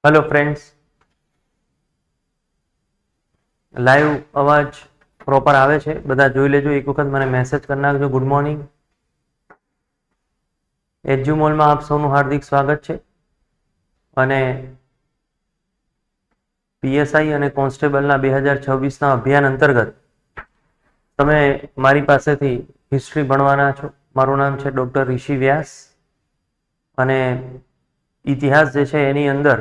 Hello friends, live अवाज proper आवे छे? बधा जोई लेजो। एक वखत मने मैसेज कर नाखजो। Good morning. एज्युमोल में आप सौનું हार्दिक स्वागत छे। અને પીએસઆઈ અને કોન્સ્ટેબલના 2026ના અભિયાન અંતર્ગત તમે મારી પાસેથી હિસ્ટ્રી ભણવાના છો। મારું નામ છે ડોક્ટર ઋષિ વ્યાસ અને ઇતિહાસ જે છે એની અંદર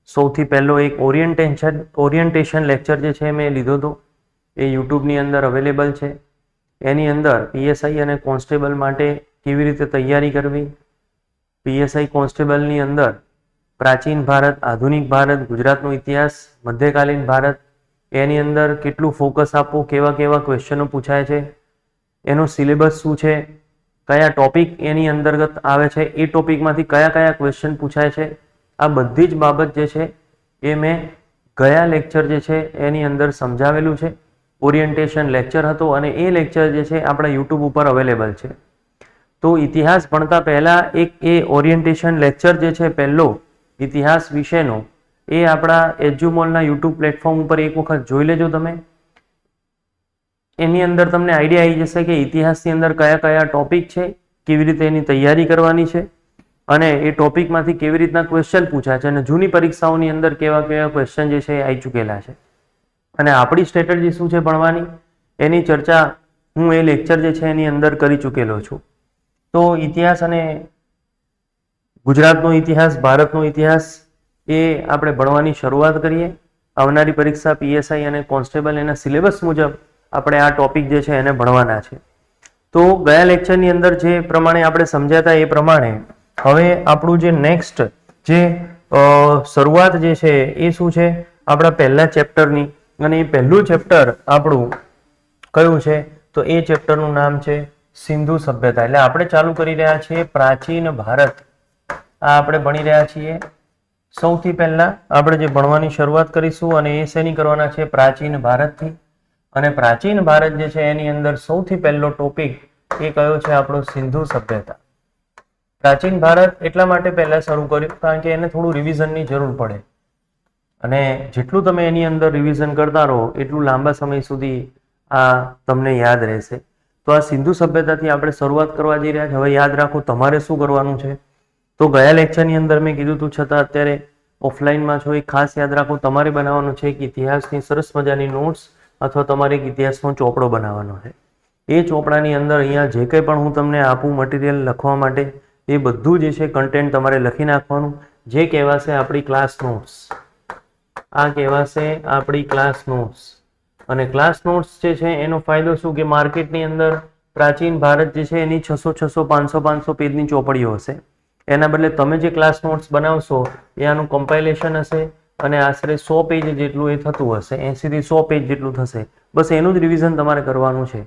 સૌથી પહેલો એક ઓરિએન્ટેશન લેક્ચર જે છે મેં લીધો હતો। એ યુટ્યુબની અંદર અવેલેબલ છે। એની અંદર પીએસઆઈ અને કોન્સ્ટેબલ માટે કેવી રીતે તૈયારી કરવી, પીએસઆઈ કોન્સ્ટેબલની અંદર प्राचीन भारत, आधुनिक भारत, गुजरातनो इतिहास, मध्यकालीन भारत, एनी अंदर केटलू फोकस आपवुं, केवा केवा क्वेश्चनो पूछाय छे, एनो सिलेबस शुं छे, कया टॉपिक एनी अंतर्गत आवे छे, ए टॉपिकमांथी कया कया क्वेश्चन पूछाय छे, आ बधी ज बाबत जे छे ए मैं गया लेक्चर जे छे एनी अंदर समजावेलुं छे। ओरिएंटेशन लेक्चर हतो अने ए लेक्चर जे छे आपणा यूट्यूब उपर अवेलेबल छे। तो इतिहास भणता पहेला एक ए ओरिएंटेशन लेक्चर जे छे पहेलो इतिहास विषयनो ए आपणा एज्युमोलना यूट्यूब प्लेटफॉर्म पर एक वखत जोई लेजो तमे। एनी अंदर तमने आइडिया आई जशे कि इतिहासनी अंदर कया कया टॉपिक छे, केवी रीते एनी तैयारी करवानी छे अने ए टॉपिकमांथी केवी रीतना क्वेश्चन पूछाय छे अने जूनी परीक्षाओनी अंदर केवा केवा क्वेश्चन जे छे आई चूकेला छे अने आपणी स्ट्रेटेजी शुं छे भणवानी एनी चर्चा हूँ ए लेक्चर जे छे एनी अंदर करी चूकेलो छुं। तो इतिहास अने गुजरातनो इतिहास, भारतनो इतिहास ए आपणे भणवानी शरूआत करीए। आवनारी परीक्षा पीएसआई अने कोन्स्टेबल एना सिलेबस मुजब आपणे आ टॉपिक जे छे एने भणवाना छे। तो गया लेक्चरनी अंदर जे प्रमाणे आपणे समज्याता ए प्रमाणे हवे आपणुं जे नेक्स्ट जे शरूआत जे छे ए शुं छे आपणा पहेला चेप्टरनी अने ए पहेલું चेप्टर आपणुं कयुं छे तो ए चेप्टरनुं नाम छे सिंधु सभ्यता। એટલે આપણે ચાલુ કરી રહ્યા છીએ પ્રાચીન ભારત। आ આપણે ભણી રહ્યા છીએ। સૌથી પહેલા આપણે જે ભણવાની શરૂઆત કરીશું અને એ શેની કરવાના છે પ્રાચીન ભારતથી। અને પ્રાચીન ભારત જે છે એની અંદર સૌથી પહેલો ટોપિક એ કયો છે આપણો સિંધુ સભ્યતા। પ્રાચીન ભારત એટલા માટે પહેલા શરૂ કર્યું કારણ કે એને થોડું રિવિઝનની જરૂર પડે અને જેટલું તમે એની અંદર રિવિઝન કરતા રહો એટલું લાંબા સમય સુધી આ તમને યાદ રહેશે। તો આ સિંધુ સભ્યતાથી આપણે શરૂઆત કરવા જઈ રહ્યા છીએ। હવે યાદ રાખો તમારે શું કરવાનું છે। तो गया लेक्चर अंदर मैं कीधुं तू छतां अत्यारे ऑफलाइन में छो, खास याद राखो तमारे बनाववानो छे कि इतिहासनी सरस मजानी नोट्स अथवा तमारे एक इतिहासनो चोपड़ो बनाववानो छे। ए चोपड़ानी अंदर अहींया जे कंई पण हूँ तमने आपूं मटीरियल लखवा माटे ए बधुं जे छे कंटेंट तमारे लखी नाखवानुं। जे कहेवाशे आपणी क्लास नोट्स, आ कहेवाशे आपणी क्लास नोट्स। अने क्लास नोट्स जे छे एनो फायदो शुं कि मार्केटनी अंदर प्राचीन भारत जे छे एनी 600 500 पेजनी चोपड़ीओ हशे। एना बदले तमे जे क्लास नोट्स बनावशो ए आनुं कम्पाइलेशन हशे अने आशरे 100 पेज जेटલું ए थतुं हशे, 80 થી 100 पेज जेटલું थशे। बस एनुं ज रिविजन तमारे करवानुं छे।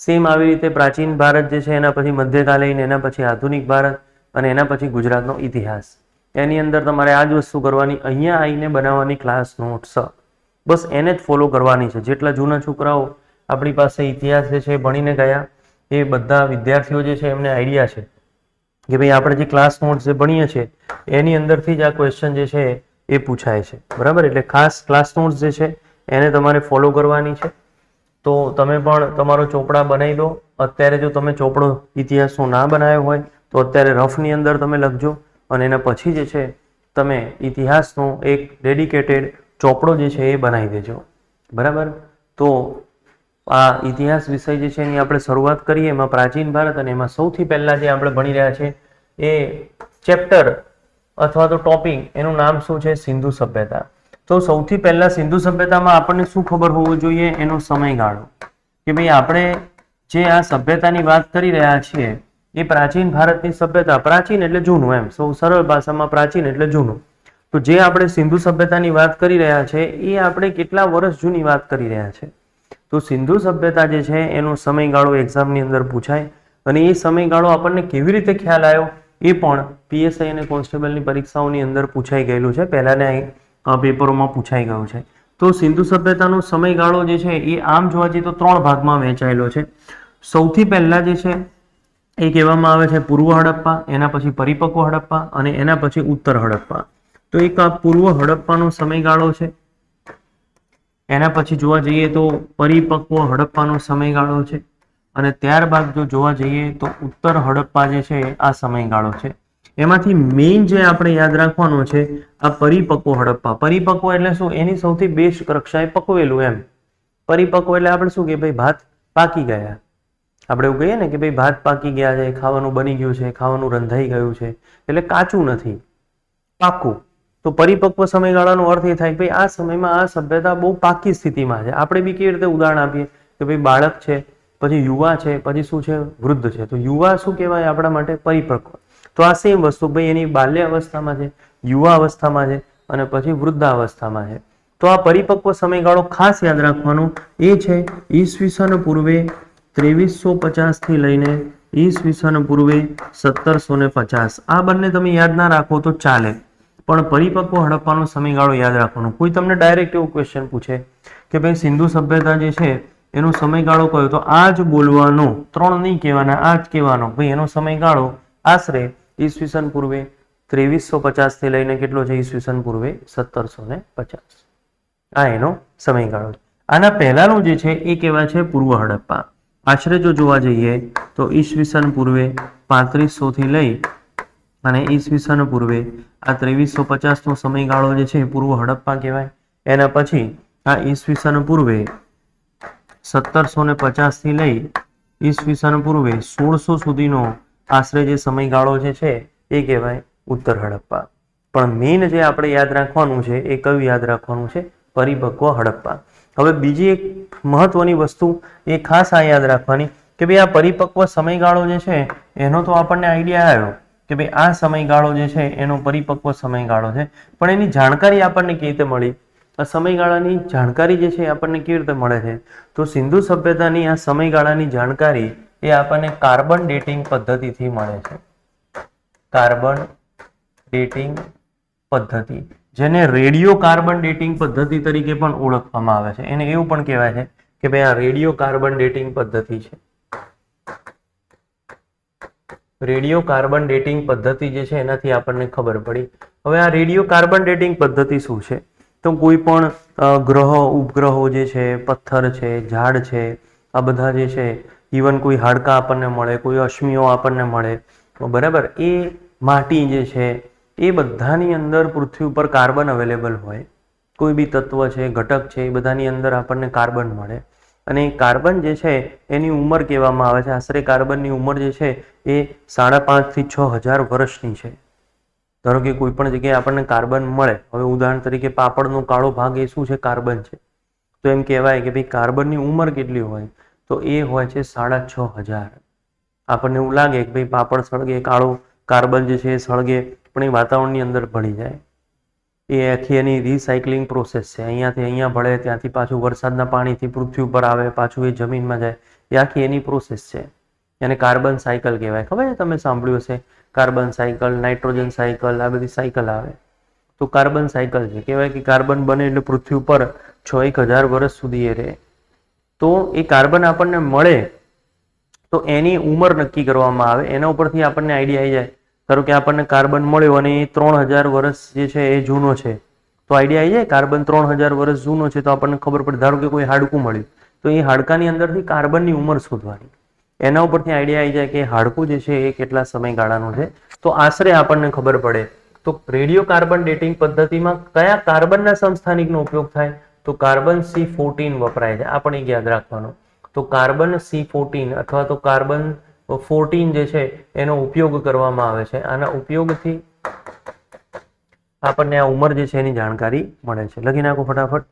सेम आवी रीते प्राचीन भारत जे छे एना पछी मध्यकालीन, एना पछी आधुनिक भारत अने एना पछी गुजरातनो इतिहास। एनी अंदर तमारे आ ज वस्तु करवानी, अहींया आवीने बनाववानी क्लास नोट्स। बस एने ज फॉलो करवानी छे। जेटला जूना छोकराओ आपणी पासे इतिहास जे छे भणीने गया ए बधा विद्यार्थीओ जे छे एमने आइडिया छे कि भाई आपणे जे क्लास नोट्स जे भणीए छे एनी अंदरथी ज आ क्वेश्चन जे छे ए पूछाय छे। बराबर, એટલે ખાસ क्लास नोट्स जे छे એને તમારે ફોલો કરવાની છે। તો તમે પણ તમારો ચોપડા બનાવી દો। અત્યારે જો તમે ચોપડો ઇતિહાસનો ના બનાવ્યો હોય તો અત્યારે રફની અંદર તમે લખજો અને એના પછી જે છે તમે ઇતિહાસનો એક ડેડિકેટેડ ચોપડો જે છે એ બનાવી દેજો। બરાબર, તો आ इतिहास विषय जे छे एनी आपणे शरूआत करीए। एमां प्राचीन भारत अने एमां सौथी पहेला जे आपणे भणी रह्या छे ए चेप्टर अथवा तो टॉपिक एनुं नाम शुं छे सिंधु सभ्यता। तो सौथी पहेला सिंधु सभ्यतामां आपणने शुं खबर होवुं जोईए एनो समयगाळो के भाई आपणे जे आ सभ्यतानी वात करी रह्या छीए ए प्राचीन भारतनी सभ्यता। प्राचीन एटले जूनुं, एम सौ सरळ भाषामां प्राचीन एटले जूनुं। तो जे आपणे सिंधु सभ्यतानी वात करी रह्या छे ए आपणे केटला वर्ष जूनी वात करी रह्या छे। तो सिंधु सभ्यता जे छे एनो समयगाळो एक्जामनी अंदर पूछाय अने ए समयगाळो आपणने केवी रीते ख्याल आव्यो ए पण पीएसआई अने कोन्स्टेबलनी परीक्षाओनी अंदर पूछाई गयेलुं छे। पहेलाना पेपरोमां पूछाई गयुं छे। तो सिंधु सभ्यतानो समयगाळो जे छे ए आम जोवा जईए तो 3 भागमां वहेंचायेलो छे। सौथी पहेला जे छे ए कहेवामां आवे छे पूर्व हड़प्पा, एना पछी परिपक्व हड़प्पा अने एना पछी उत्तर हड़प्पा। તો એક આ પૂર્વ હડપ્પાનો સમયગાળો છે. એના પછી જોવા જઈએ તો પરિપક્વ હડપ્પાનો સમયગાળો છે. અને ત્યારબાદ જો જોવા જઈએ તો ઉત્તર હડપ્પા જે છે આ સમયગાળો છે. એમાંથી મેઇન જે આપણે યાદ રાખવાનું છે આ પરિપક્વ હડપ્પા. પરિપક્વ એટલે શું? એની સૌથી બેસ્ટ કક્ષાએ પકવેલું એમ. પરિપક્વ એટલે આપણે શું કે ભાઈ ભાત પાકી ગયા. આપણે એવું કહીએ ને કે ભાઈ ભાત પાકી ગયા છે, ખાવાનું બની ગયું છે, ખાવાનું રંધાઈ ગયું છે, એટલે કાચું નથી, પાકું. તો પરિપક્વ સમયગાળાનો અર્થ એ થાય કે ભાઈ આ સમયમાં આ સભ્યતા બહુ પાકી સ્થિતિમાં છે. આપણે બી કેવી રીતે ઉદાહરણ આપીએ કે ભાઈ બાળક છે, પછી યુવા છે, પછી શું છે? વૃદ્ધ છે. તો યુવા શું કહેવાય આપણા માટે? પરિપક્વ. તો આ સેમ વસ્તુ ભાઈ એની બાલ્ય અવસ્થામાં છે, યુવા અવસ્થામાં છે અને પછી વૃદ્ધાવસ્થામાં છે. તો આ પરિપક્વ સમયગાળો ખાસ યાદ રાખવાનો એ છે ઈસવીસન પૂર્વે 2350 થી લઈને ઈસવીસન પૂર્વે 1750. આ બંને તમે યાદ ના રાખો તો ચાલે, પણ પરિપક્વ હડપ્પાનો સમયગાળો યાદ રાખવાનો. કોઈ તમને ડાયરેક્ટ એવો ક્વેશ્ચન પૂછે કે ભાઈ સિંધુ સભ્યતા જે છે એનો સમયગાળો કયો? તો આ જ બોલવાનો, 3 નહીં કહેવાના, આ જ કહેવાનો. ભાઈ એનો સમયગાળો આશરે ઈસવીસન પૂર્વે 2350 થી લઈને કેટલો છે? ઈસવીસન પૂર્વે 1750. આ એનો સમયગાળો છે. આના પહેલાનું જે છે એ કહેવાય છે પૂર્વ હડપ્પા. આશરે જો જોવા જઈએ તો ઈસવીસન પૂર્વે 3500 થી લઈ અને ઈસવીસન પૂર્વે આ 2350 નો સમયગાળો જે છે પૂર્વ હડપ્પા કહેવાય. એના પછી આ ઈસવીસન પૂર્વે 1750 થી લઈ ઈસવીસન પૂર્વે 1600 સુધીનો આશરે જે સમયગાળો જે છે એ કહેવાય ઉત્તર હડપ્પા. પણ મેઇન જે આપણે યાદ રાખવાનું છે એ કયું યાદ રાખવાનું છે? પરિપક્વ હડપ્પા. હવે બીજી એક મહત્વની વસ્તુ એ ખાસ આ યાદ રાખવાની કે ભાઈ આ પરિપક્વ સમયગાળો જે છે એનો તો આપણને આઈડિયા આવ્યો કે ભાઈ આ સમયગાળો જે છે એનો પરિપક્વ સમયગાળો છે, પણ એની જાણકારી આપણને કેવી રીતે મળી? આ સમયગાળાની જાણકારી જે છે આપણને કેવી રીતે મળે છે? તો સિંધુ સભ્યતાની આ સમયગાળાની જાણકારી એ આપણને કાર્બન ડેટિંગ પદ્ધતિથી મળે છે. કાર્બન ડેટિંગ પદ્ધતિ, જેને રેડિયો કાર્બન ડેટિંગ પદ્ધતિ તરીકે પણ ઓળખવામાં આવે છે. એને એવું પણ કહેવાય છે કે ભાઈ આ રેડિયો કાર્બન ડેટિંગ પદ્ધતિ છે. રેડિયો કાર્બન ડેટિંગ પદ્ધતિ જે છે એનાથી આપણને ખબર પડી. હવે આ રેડિયો કાર્બન ડેટિંગ પદ્ધતિ શું છે? તો કોઈ પણ ગ્રહો, ઉપગ્રહો જે છે, પથ્થર છે, ઝાડ છે, આ બધા જે છે, ઇવન કોઈ હાડકા આપણને મળે, કોઈ અશ્મિઓ આપણને મળે, બરાબર, એ માટી જે છે એ બધાની અંદર પૃથ્વી ઉપર કાર્બન અવેલેબલ હોય. કોઈ બી તત્વ છે, ઘટક છે, એ બધાની અંદર આપણને કાર્બન મળે. અને કાર્બન જે છે એની ઉંમર કહેવામાં આવે છે, આશરે કાર્બનની ઉંમર જે છે એ 5.5 થી 6000 વર્ષની છે. ધારો કે કોઈ પણ જગ્યાએ આપણને કાર્બન મળે, હવે ઉદાહરણ તરીકે પાપડનો કાળો ભાગ એ શું છે? કાર્બન છે. તો એમ કહેવાય કે ભાઈ કાર્બનની ઉંમર કેટલી હોય? તો એ હોય છે 6000. આપણને એવું લાગે કે ભાઈ પાપડ સળગે, કાળો કાર્બન જે છે એ સળગે, પણ એ વાતાવરણની અંદર ભળી જાય. એ આખી એની રિસાયકલિંગ પ્રોસેસ છે. અહીંયાથી અહીંયા ભળે, ત્યાંથી પાછું વરસાદના પાણીથી પૃથ્વી ઉપર આવે, પાછું એ જમીનમાં જાય, એ આખી એની પ્રોસેસ છે. એને કાર્બન સાયકલ કહેવાય. ખબર છે? તમે સાંભળ્યું હશે કાર્બન સાયકલ, નાઇટ્રોજન સાયકલ, આ બધી સાયકલ આવે. તો કાર્બન સાયકલ છે. કહેવાય કે કાર્બન બને એટલે પૃથ્વી ઉપર 6000 વર્ષ સુધી એ રહે. તો એ કાર્બન આપણને મળે તો એની ઉંમર નક્કી કરવામાં આવે. એના ઉપરથી આપણને આઈડિયા આવી જાય. ધારો કે આપણને કાર્બન મળ્યો અને એ 3000 વર્ષ જે છે એ જૂનો છે, તો આઈડિયા આવી જાય કાર્બન 3000 વર્ષ જૂનો છે તો આપણને ખબર પડે. ધારો કે કોઈ હાડકું મળ્યું તો એ હાડકાની અંદરથી કાર્બનની ઉંમર શોધવાની. એના ઉપરથી આઈડિયા આવી જાય કે હાડકું જે છે એ કેટલા સમયગાળાનું છે, તો આશરે આપણને ખબર પડે. તો રેડિયો કાર્બન ડેટિંગ પદ્ધતિમાં કયા કાર્બનના સમસ્થાનિકનો ઉપયોગ થાય? તો કાર્બન C14 વપરાય છે. આ પણ એક યાદ રાખવાનું. તો કાર્બન C14 અથવા તો કાર્બન 14 જે છે એનો ઉપયોગ કરવામાં આવે છે. આના ઉપયોગથી આપણને આ ઉંમર જે છે એની જાણકારી મળે છે. લખી નાખો ફટાફટ.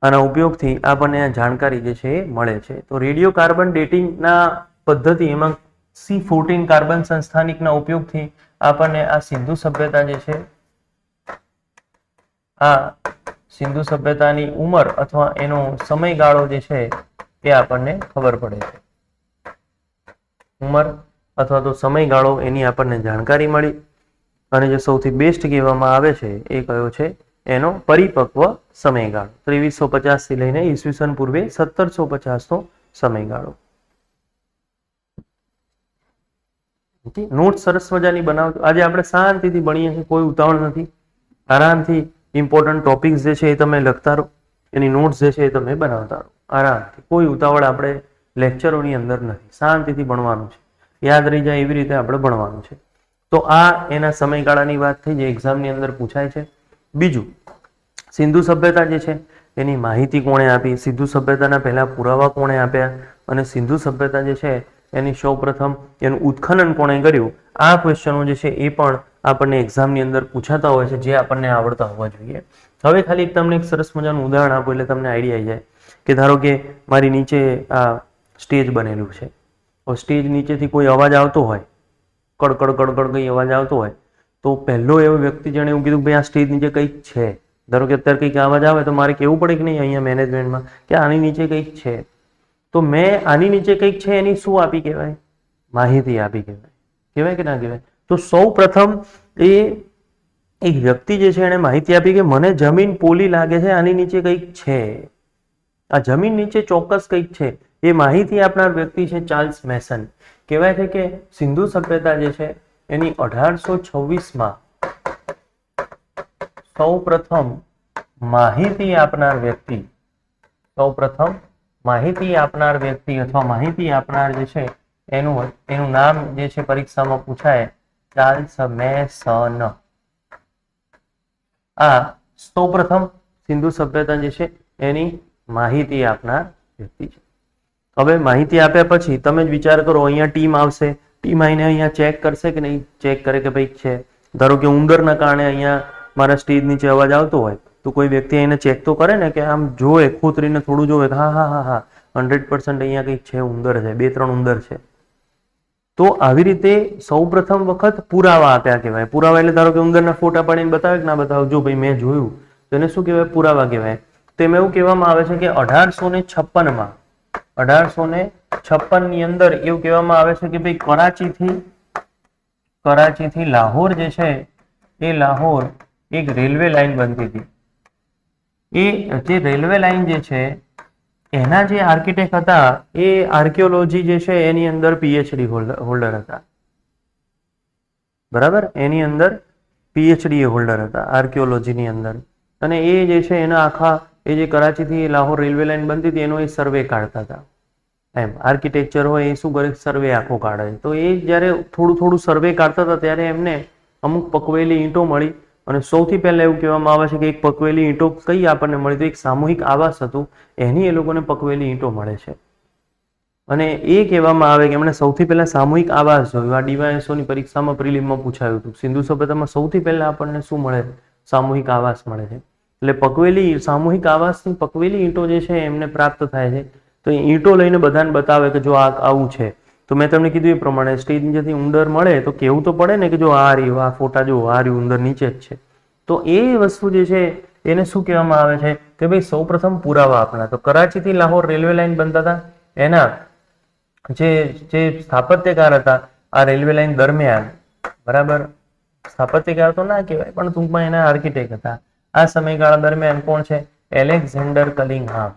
આના ઉપયોગથી આપણને આ જાણકારી જે છે એ મળે છે. તો રેડિયો કાર્બન ડેટિંગના પદ્ધતિ એમાં C14 કાર્બન સંસ્થાનિકના ઉપયોગથી આપણને આ સિંધુ સભ્યતા જે છે, આ સિંધુ સભ્યતાની ઉંમર અથવા એનો સમયગાળો જે છે એ આપણને ખબર પડે છે. ઉંમર અથવા તો સમયગાળો એની આપણને જાણકારી મળી. અને જે સૌથી બેસ્ટ કહેવામાં આવે છે એ કયો છે? એનો પરિપક્વ સમયગાળો 2350 થી લઈને ઈસવીસન પૂર્વે 1750 નો સમયગાળો. ઓકે, નોટ સરસ મજાની બનાવજો. આજે આપણે શાંતિથી ભણીએ છીએ, કોઈ ઉતાવળ નથી. આરામથી ઇમ્પોર્ટન્ટ ટોપિક્સ જે છે એ તમે લખતા રહો, એની નોટ્સ જે છે એ તમે બનાવતા રહો આરામથી. કોઈ ઉતાવળ આપણે લેક્ચરોની અંદર નથી, શાંતિથી ભણવાનું છે, યાદ રહી જાય એવી રીતે આપણે ભણવાનું છે. તો આ એના સમયગાળાની વાત થઈ જે એક્ઝામની અંદર પૂછાય છે. બીજું, સિંધુ સભ્યતા જે છે એની માહિતી કોણે આપી, સિંધુ સભ્યતાના પહેલા પુરાવા કોણે આપ્યા, અને સિંધુ સભ્યતા જે છે એની સૌપ્રથમ એનું ઉત્ખનન કોણે કર્યું, આ ક્વેશ્ચનો જે છે એ પણ આપણને એક્ઝામની અંદર પૂછાતા હોય છે, જે આપણને આવડતા હોવા જોઈએ. હવે ખાલી તમને એક સરસ મજાનું ઉદાહરણ આપો એટલે તમને આઈડિયા આવી જાય કે ધારો કે મારી નીચે આ સ્ટેજ બનેલું છે, સ્ટેજ નીચેથી કોઈ અવાજ આવતો હોય, કડકડ કડકડ કંઈ અવાજ આવતો હોય, તો પહેલો એવો વ્યક્તિ જેણે એવું કીધું ભાઈ આ સ્ટેજ નીચે કંઈક છે. ધારો કે અત્યારે કંઈક અવાજ આવે તો મારે કહેવું પડે કે નહીં અહીંયા મેનેજમેન્ટમાં કે આની નીચે કંઈક છે. તો મેં આની નીચે કંઈક છે એની શું આપી કહેવાય? માહિતી આપી કહેવાય. કહેવાય કે ના કહેવાય? તો સૌ પ્રથમ એ એક વ્યક્તિ જે છે એને માહિતી આપી કે મને જમીન પોલી લાગે છે, આની નીચે કંઈક છે, આ જમીન નીચે ચોક્કસ કંઈક છે. એ માહિતી આપનાર વ્યક્તિ છે ચાર્લ્સ મેસન. કહેવાય છે કે સિંધુ સભ્યતા જે છે એની 1826માં સૌ પ્રથમ માહિતી આપનાર વ્યક્તિ, સૌ પ્રથમ માહિતી આપનાર વ્યક્તિ અથવા માહિતી આપનાર જે છે એનું નામ જે છે પરીક્ષામાં પૂછાય, ચાર્લ્સ મેસન. આ સૌ પ્રથમ સિંધુ સભ્યતા જે છે એની માહિતી આપનાર વ્યક્તિ છે. હવે માહિતી આપ્યા પછી તમે જ વિચાર કરો, અહીંયા ટીમ આવશે, ટીમ આવીને અહીંયા ચેક કરશે કે નહીં? ચેક કરે કે ભાઈ છે. ધારો કે ઉંદરના કારણે અહીંયા મારા સ્ટેજ નીચે અવાજ આવતો હોય તો કોઈ વ્યક્તિ એને ચેક તો કરે ને, કે આમ જોવે, ખોતરીને થોડું જોવે કે હા હા હા હા 100% અહીંયા કંઈક છે, ઉંદર છે, 2-3 ઉંદર છે. તો આવી રીતે સૌ પ્રથમ વખત પુરાવા આપ્યા કહેવાય. પુરાવા એટલે ધારો કે ઉંદરના ફોટા પાડીને બતાવે કે ના બતાવે, જો ભાઈ મેં જોયું, તો એને શું કહેવાય? પુરાવા કહેવાય. તેમાં એવું કહેવામાં આવે છે કે 1856માં 1856 ની અંદર એવું કહેવામાં આવે છે કે ભાઈ કરાચીથી લાહોર જે છે એ લાહોર એક રેલવે લાઈન બનતી હતી. એ જે રેલવે લાઈન જે છે એના જે આર્કિટેક્ટ હતા એ આર્કિયોલોજી જે છે એની અંદર પીએચડી હોલ્ડર હતા. બરાબર, એની અંદર પીએચડી હોલ્ડર હતા આર્કિયોલોજીની અંદર. અને એ જે છે એના આખા એ જે કરાચીથી લાહોર રેલવે લાઈન બનતી હતી એનો એ સર્વે કાઢતા હતા. એમ આર્કિટેક્ચર હોય એ શું કરે? સર્વે આખો કાઢે. તો એ જ્યારે થોડું થોડું સર્વે કાઢતા હતા ત્યારે એમને અમુક પકવેલી ઈંટો મળી. અને સૌથી પહેલા એવું કહેવામાં આવે છે કે એક પકવેલી ઈંટો કઈ આપણને મળી? તો એક સામૂહિક આવાસ હતું, એની એ લોકોને પકવેલી ઈંટો મળે છે. અને એ કહેવામાં આવે કે એમણે સૌથી પહેલા સામૂહિક આવાસ જોયું. આ ડીવાયએસઓની પરીક્ષામાં પ્રિલિમમાં પૂછાયું હતું. સિંધુ સભ્યતામાં સૌથી પહેલા આપણને શું મળે? સામૂહિક આવાસ મળે છે. એટલે પકવેલી સામૂહિક આવાસની પકવેલી ઈંટો જે છે એમને પ્રાપ્ત થાય છે. તો એ ઈંટો લઈને બધાને બતાવે કે જો આ આવું છે. તો મેં તમને કીધું એ પ્રમાણે સ્ટેજ નીચેથી ઉંદર મળે તો કેવું તો પડે ને કે જો આ રહ્યું, આ ફોટા જો આ રહ્યું, ઉંદર નીચે જ છે. તો એ વસ્તુ જે છે એને શું કહેવામાં આવે છે કે ભાઈ સૌ પ્રથમ પુરાવા આપણા. તો કરાચીથી લાહોર રેલવે લાઈન બનતા હતા, એના જે સ્થાપત્યકાર હતા આ રેલવે લાઈન દરમિયાન, બરાબર, સ્થાપત્યકાર તો ના કહેવાય પણ ટૂંકમાં એના આર્કિટેક્ટ હતા. આ સમયગાળા દરમિયાન કોણ છે? એલેક્ઝેન્ડર કલિંગહામ.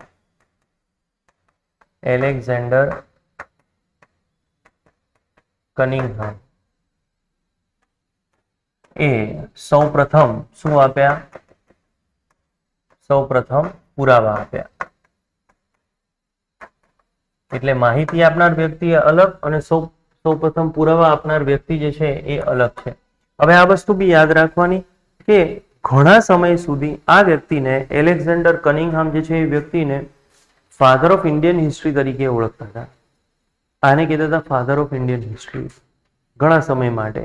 એલેક્ઝેન્ડર કનિંગહામ એ સૌ પ્રથમ શું આપ્યા? સૌ પ્રથમ પુરાવા આપ્યા. એટલે માહિતી આપનાર વ્યક્તિ અલગ અને સૌ પ્રથમ પુરાવા આપનાર વ્યક્તિ જે છે એ અલગ છે. હવે આ વસ્તુ બી યાદ રાખવાની કે ઘણા સમય સુધી આ વ્યક્તિને એલેક્ઝેન્ડર કનિંગહામ જે છે એ વ્યક્તિને ફાધર ઓફ ઇન્ડિયન હિસ્ટ્રી તરીકે ઓળખતા હતા. આને કહેતા હતા ફાધર ઓફ ઇન્ડિયન હિસ્ટ્રી ઘણા સમય માટે.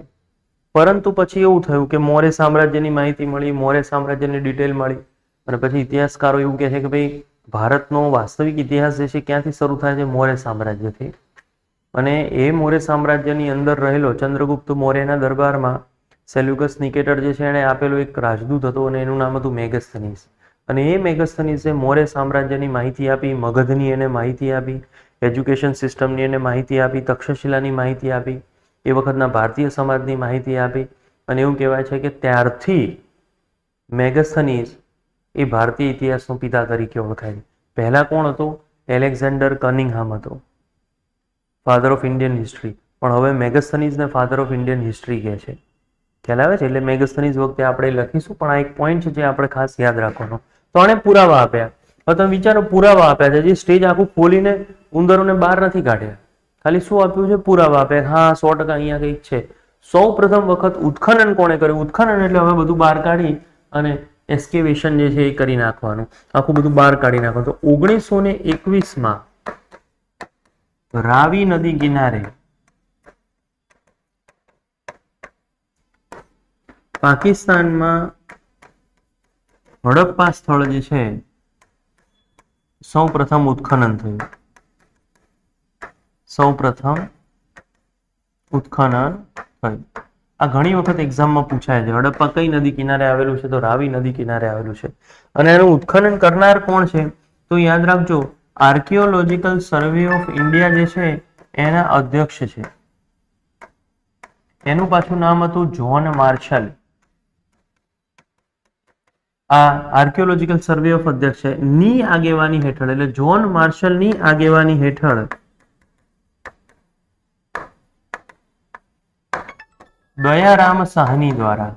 પરંતુ પછી એવું થયું કે મૌર્ય સામ્રાજ્યની માહિતી મળી, મૌર્ય સામ્રાજ્યની ડિટેલ મળી, અને પછી ઇતિહાસકારો એવું કહે છે કે ભાઈ ભારતનો વાસ્તવિક ઇતિહાસ જે છે ક્યાંથી શરૂ થાય છે? મૌર્ય સામ્રાજ્યથી. અને એ મૌર્ય સામ્રાજ્યની અંદર રહેલો ચંદ્રગુપ્ત મૌર્યના દરબારમાં સેલ્યુકસ નિકેટર જે છે એણે આપેલો એક રાજદૂત હતો અને એનું નામ હતું મેગસ્થનીસ. અને એ મેગસ્થનીસે મૌર્ય સામ્રાજ્યની માહિતી આપી, મગધની એને માહિતી આપી, એજ્યુકેશન સિસ્ટમની એને માહિતી આપી, તક્ષશિલાની માહિતી આપી, એ વખતના ભારતીય સમાજની માહિતી આપી. અને એવું કહેવાય છે કે ત્યારથી મેગસ્થનીસ એ ભારતીય ઇતિહાસનો પિતા તરીકે ઓળખાય છે. પહેલા કોણ હતો? એલેક્ઝેન્ડર કનિંગહામ હતો, ફાધર ઓફ ઇન્ડિયન હિસ્ટ્રી. પણ હવે મેગસ્થનીઝને ફાધર ઓફ ઇન્ડિયન હિસ્ટ્રી કહે છે. ખ્યાલ આવે છે? એટલે મેગસ્થનીઝ વખતે આપણે લખીશું, પણ આ એક પોઈન્ટ છે જે આપણે ખાસ યાદ રાખવાનો. તો આને પુરાવા આપ્યા. હવે તમે વિચારો, પુરાવા આપ્યા છે, જે સ્ટેજ આખું ખોલીને ઉંદરોને બહાર નથી કાઢ્યા, ખાલી શું આપ્યું છે? પુરાવા આપ્યા. હા, 100% અહીંયા કંઈક છે. સૌ પ્રથમ વખત ઉત્ખનન કોણે કર્યું? ઉત્ખનન એટલે હવે બધું બહાર કાઢી અને એસ્કેવેશન જે છે એ કરી નાખવાનું, આખું બધું બહાર કાઢી નાખવાનું. તો 1921માં રાવી નદી કિનારે પાકિસ્તાનમાં હડપ્પા સ્થળ જે છે સૌ પ્રથમ ઉત્ખનન થયું. સૌ પ્રથમ ઉત્ખનન થયું. આ ઘણી વખત એક્ઝામમાં પૂછાય છે. હડપ્પા કઈ નદી કિનારે આવેલું છે? તો રાવી નદી કિનારે આવેલું છે. અને એનું ઉત્ખનન કરનાર કોણ છે? તો યાદ રાખજો, આર્કિયોલોજીકલ સર્વે ઓફ ઇન્ડિયા જે છે એના અધ્યક્ષ છે. એનું પાછું નામ હતું જ્હોન માર્શલ. આ આર્કિયોલોજીકલ સર્વે ઓફ અધ્યક્ષ છે ની આગેવાની હેઠળ, એટલે જ્હોન માર્શલ ની આગેવાની હેઠળ દયારામ સાહની દ્વારા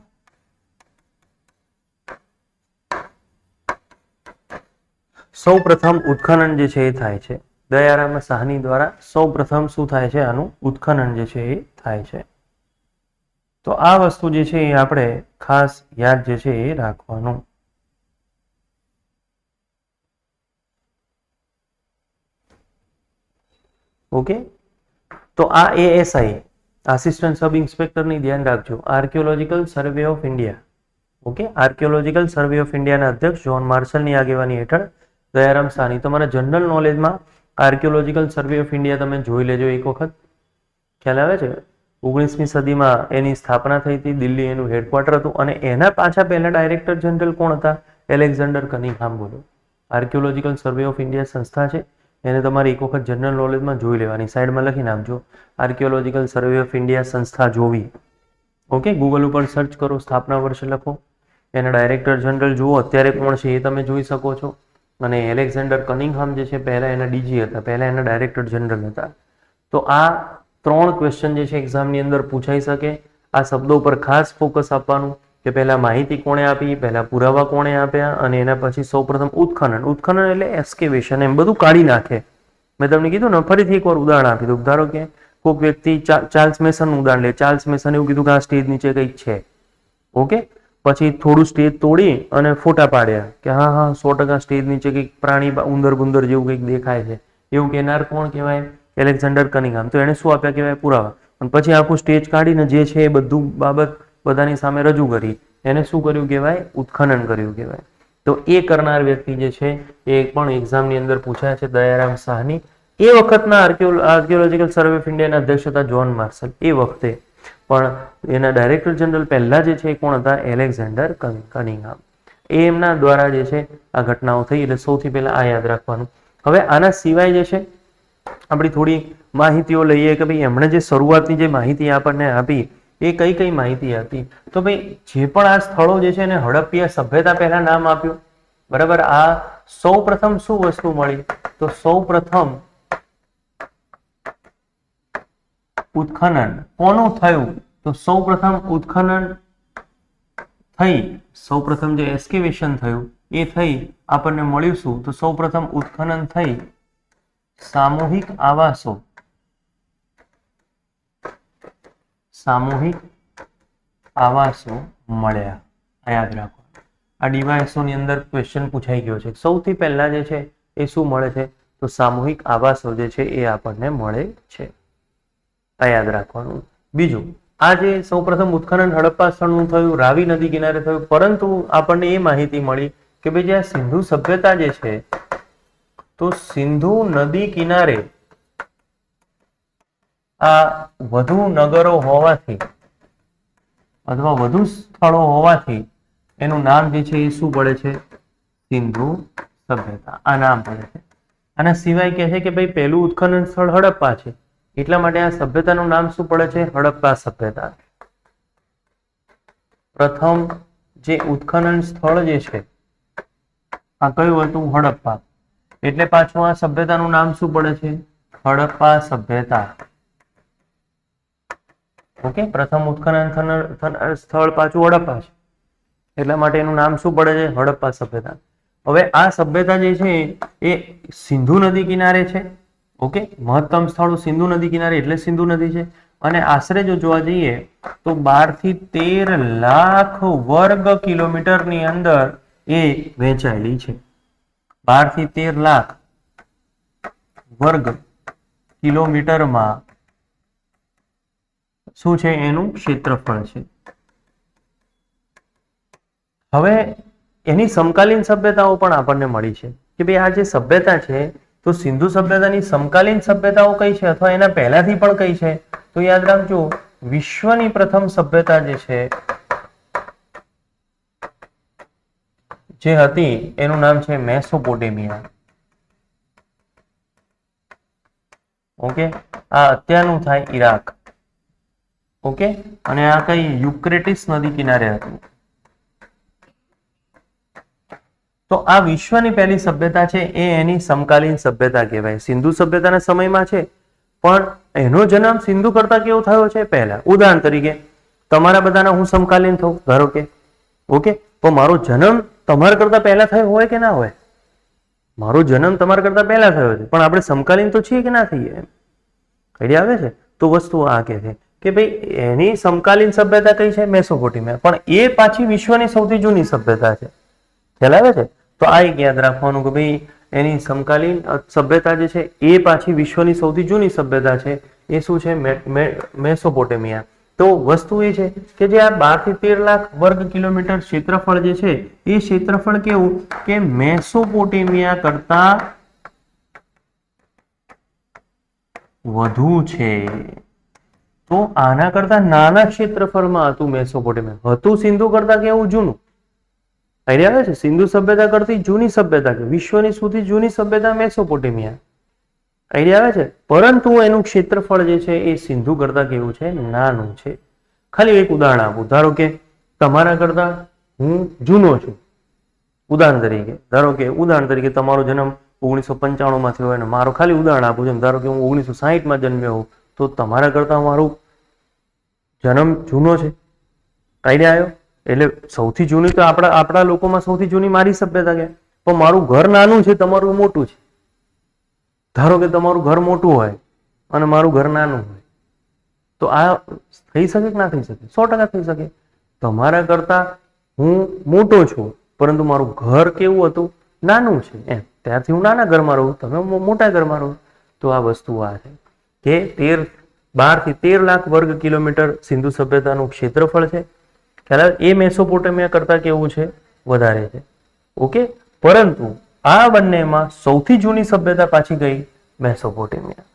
સૌ પ્રથમ ઉત્ખનન જે છે એ થાય છે. દયારામ સાહની દ્વારા સૌ પ્રથમ શું થાય છે? આનું ઉત્ખનન જે છે એ થાય છે. તો આ વસ્તુ જે છે એ આપણે ખાસ યાદ જે છે એ રાખવાનું. ઓકે, તો આ ASI આસિસ્ટન્ટ સબ ઇન્સ્પેક્ટરની ધ્યાન રાખજો, archaeological survey of India. Okay, archaeological survey of ઇન્ડિયાના અધ્યક્ષ જ્હોન માર્શલની આગેવાની હેઠળ દયારામ સાહની. તમારા જનરલ નોલેજમાં આર્કિયોલોજીકલ સર્વે ઓફ ઇન્ડિયા તમે જોઈ લેજો એક વખત. ખ્યાલ આવે છે? 19મી સદીમાં એની સ્થાપના થઈ હતી, દિલ્હી એનું હેડક્વાર્ટર હતું, અને એના પાછા પહેલા ડાયરેક્ટર જનરલ કોણ હતા? Alexander Cunningham. બોલો, આર્કિયોલોજીકલ સર્વે ઓફ ઇન્ડિયા સંસ્થા છે, એને તમારે એક વખત જનરલ નોલેજમાં જોઈ લેવાની. સાઈડમાં લખી નાખજો, આર્કિયોલોજીકલ સર્વે ઓફ ઇન્ડિયા સંસ્થા જોવી. ઓકે, ગૂગલ ઉપર સર્ચ કરો, સ્થાપના વર્ષ લખો, એના ડાયરેક્ટર જનરલ જુઓ અત્યારે કોણ છે એ તમે જોઈ શકો છો. અને એલેક્ઝાન્ડર કનિંઘહામ જે છે પહેલા એના ડીજી હતા, પહેલા એના ડાયરેક્ટર જનરલ હતા. તો આ 3 ક્વેશ્ચન જે છે એક્ઝામની અંદર પૂછાઈ શકે. આ શબ્દો પર ખાસ ફોકસ આપવાનું કે પહેલા માહિતી કોણે આપી, પહેલા પુરાવા કોણે આપ્યા, અને એના પછી સૌપ્રથમ ઉત્ખનન. ઉત્ખનન એટલે એસ્કેવેશન, એમ બધું કાઢી નાખે. મેં તમને કીધું ને, ફરીથી એકવાર ઉદાહરણ આપી દઉં. ધારો કે કોઈક વ્યક્તિ ચાર્લ્સ મેસનનું ઉદાહરણ લે. ચાર્લ્સ મેસન એવું કીધું કે આ સ્ટેજ નીચે કંઈક છે. ઓકે, પછી થોડું સ્ટેજ તોડી અને ફોટા પાડ્યા કે હા હા 100% સ્ટેજ નીચે કંઈક પ્રાણી ઉંદર ગુંદર જેવું કંઈક દેખાય છે. એવું કહેનાર કોણ કહેવાય? Alexander Cunningham. તો એને શું આપ્યા કહેવાય? પુરાવા. અને પછી આખું સ્ટેજ કાઢીને જે છે એ બધું બાબત બધાની સામે રજૂ કરી, એને શું કર્યું કહેવાય? ઉત્ખનન કર્યું કહેવાય. તો એ કરનાર વ્યક્તિ જે છે એ પણ એક્ઝામની અંદર પૂછાય છે, દયારામ સાહની. એ વખતના આર્કિયોલોજીકલ સર્વે ઓફ ઇન્ડિયાના અધ્યક્ષ હતા જ્હોન માર્શલ. એ વખતે પણ એના ડાયરેક્ટર જનરલ પહેલા જે છે એ કોણ હતા? Alexander Cunningham. એ એમના દ્વારા જે છે આ ઘટનાઓ થઈ. એટલે સૌથી પહેલા આ યાદ રાખવાનું. હવે આના સિવાય જે છે આપણી થોડી માહિતીઓ લઈએ કે ભાઈ એમણે જે શરૂઆતની જે માહિતી આપણને આપી એ કઈ કઈ માહિતી આપી. તો ભાઈ જે પણ આ સ્થળો જે છે એને હડપ્પીય સભ્યતા પહેલા નામ આપ્યું. બરાબર. આ સૌ પ્રથમ શું વસ્તુ મળી? તો સૌ પ્રથમ ઉત્ખનન કોનું થયું? તો સૌ પ્રથમ ઉત્ખનન થઈ, સૌ પ્રથમ જે એસ્કેવેશન થયું એ થઈ આપણને મળ્યું શું? તો સૌ પ્રથમ ઉત્ખનન થઈ સામૂહિક આવાસો. સામૂહિક આવાસો મળ્યા. યાદ રાખો, આ ડીવાયએસઓ ની અંદર ક્વેશ્ચન પૂછાઈ ગયો છે. સૌથી પહેલા જે છે એ શું મળે છે? તો સામૂહિક આવાસો જે છે એ આપણને મળે છે. આ યાદ રાખવાનું. બીજું, આ જે સૌપ્રથમ ઉત્ખનન હડપ્પા સ્થળનું થયું, રાવી નદી કિનારે થયું, પરંતુ આપણને એ માહિતી મળી કે ભાઈ જે આ સિંધુ સભ્યતા જે છે તો સિંધુ નદી કિનારે આ વધુ નગરો હોવાથી અથવા વધુ સ્થળો હોવાથી એનું નામ જે છે એ શું પડે છે? સિંધુ સભ્યતા. આ નામ પડે છે. આના સિવાય કહે છે કે ભાઈ પહેલું ઉત્ખનન સ્થળ હડપ્પા છે, એટલા માટે આ સભ્યતાનું નામ શું પડે છે? હડપ્પા સભ્યતા. પ્રથમ જે ઉત્ખનન સ્થળ જે છે આ કયું હતું? હડપ્પા. એટલે પાછું આ સભ્યતાનું નામ શું પડે છે? હડપ્પા સભ્યતા. ઓકે, પ્રથમ ઉત્ખનન સ્થળ પાછું હડપ્પા છે, એટલા માટે એનું નામ શું પડે છે? હડપ્પા સભ્યતા. હવે આ સભ્યતા જે છે એ સિંધુ નદી કિનારે છે. ઓકે, મહત્તમ સ્થળ સિંધુ નદી કિનારે એટલે સિંધુ નદી છે. અને આશરે જો જોવા જઈએ તો 12 થી 13 લાખ વર્ગ કિલોમીટરની અંદર એ વહેંચાયેલી છે. 12 થી 13 લાખ વર્ગ કિલોમીટરમાં શું છે? એનું ક્ષેત્રફળ છે. હવે એની સમકાલીન સભ્યતાઓ પણ આપણને મળી છે કે ભાઈ આ જે સભ્યતા છે તો સિંધુ સભ્યતાની સમકાલીન સભ્યતાઓ કઈ છે અથવા એના પહેલાથી પણ કઈ છે? તો યાદ રાખજો, વિશ્વની પ્રથમ સભ્યતા જે છે જે હતી એનું નામ છે મેસોપોટેમિયા. ઓકે, આ અત્યારનું થાય ઈરાક. ઓકે, અને આ કઈ યુક્રેટિસ નદી કિનારે હતું. તો આ વિશ્વની પહેલી સભ્યતા છે એ એની સમકાલીન સભ્યતા કહેવાય. સિંધુ સભ્યતાના સમયમાં છે પણ એનો જન્મ સિંધુ કરતા કેવો થયો છે? પહેલા. ઉદાહરણ તરીકે તમારા બધાના હું સમકાલીન થઉં ધારો કે, ઓકે, તો મારો જન્મ તમારા કરતા પહેલા થયો હોય કે ના હોય? મારો જન્મ તમારા કરતા પહેલા થયો છે પણ આપણે સમકાલીન તો છીએ કે ના થઈએ? આઈડિયા આવે છે? તો વસ્તુ આ કે છે કે ભાઈ એની સમકાલીન સભ્યતા કઈ છે? મેસોપોટેમિયા. પણ એ પાછી વિશ્વની સૌથી જૂની સભ્યતા છે. ખ્યાલ આવે છે? તો આ એક યાદ રાખવાનું કે ભાઈ એની સમકાલીન સભ્યતા જે છે એ પાછી વિશ્વની સૌથી જૂની સભ્યતા છે. એ શું છે? મેસોપોટેમિયા. તો વસ્તુ એ છે કે જે આ 12 થી 13 લાખ વર્ગ કિલોમીટર ક્ષેત્રફળ જે છે એ ક્ષેત્રફળ કેવું કે મેસોપોટેમિયા કરતા વધુ છે. તો આના કરતા નાના ક્ષેત્રફળમાં હતું મેસોપોટેમિયા. હતું સિંધુ કરતા કેવું? જૂનું. આઈડિયા આવે છે? સિંધુ સભ્યતા કરતી જૂની સભ્યતા કે વિશ્વની સૌથી જૂની સભ્યતા મેસોપોટેમિયા. આઈડિયા આવે છે? પરંતુ એનું ક્ષેત્રફળ જે છે એ સિંધુ કરતા કેવું છે? નાનું છે. ખાલી એક ઉદાહરણ આપું. ધારો કે તમારા કરતા હું જૂનો છું. ઉદાહરણ તરીકે તમારો જન્મ 1995 માં થયો હોય ને મારો, ખાલી ઉદાહરણ આપું છું, ધારો કે હું 1960 માં જન્મ્યો હોઉં તો તમારા કરતા મારું જન્મ જૂનો છે. આઈડિયા આવ્યો? એટલે સૌથી જૂની તો આપણા લોકોમાં સૌથી જૂની મારી સભ્યતા કે, પણ મારું ઘર નાનું છે, તમારું મોટું છે. ધારો કે તમારું ઘર મોટું હોય અને મારું ઘર નાનું હોય તો આ થઈ શકે કે ના થઈ શકે? 100% થઈ શકે. તમારા કરતા હું મોટો છું પરંતુ મારું ઘર કેવું હતું? નાનું છે. એમ ત્યારથી હું નાના ઘરમાં રહું, તમે મોટા ઘરમાં રહો. તો આ વસ્તુ આ છે કે 12 થી 13 લાખ વર્ગ કિલોમીટર સિંધુ સભ્યતાનું ક્ષેત્રફળ છે. ખ્યાલ એ મેસોપોટેમિયા કરતા કેવું છે? વધારે છે. ઓકે, પરંતુ આ બંનેમાં સૌથી જૂની સભ્યતા પાછી ગઈ મેસોપોટેમિયા.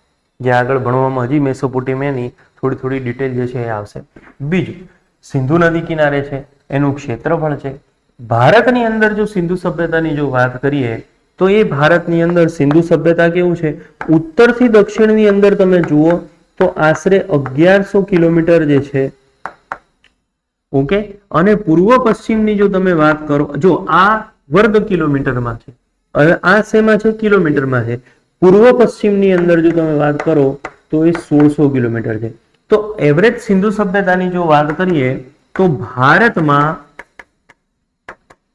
જે આગળ ભણવામાં હજી મેસોપોટેમિયાની થોડી ડિટેલ જે છે એ આવશે. બીજું, સિંધુ નદી કિનારે છે, એનું ક્ષેત્રફળ છે. ભારતની અંદર જો સિંધુ સભ્યતાની જો વાત કરીએ તો એ ભારતની અંદર સિંધુ સભ્યતા કેવું છે? ઉત્તરથી દક્ષિણની અંદર તમે જુઓ તો આશરે 1100 કિલોમીટર જે છે. ઓકે, અને પૂર્વ પશ્ચિમની જો તમે વાત કરો, જો આ વર્ગ કિલોમીટરમાં છે અને આ શેમાં છે? કિલોમીટરમાં છે. પૂર્વ પશ્ચિમની અંદર જો તમે વાત કરો તો એ 1600 કિલોમીટર છે. તો એવરેજ સિંધુ સભ્યતાની જો વાત કરીએ તો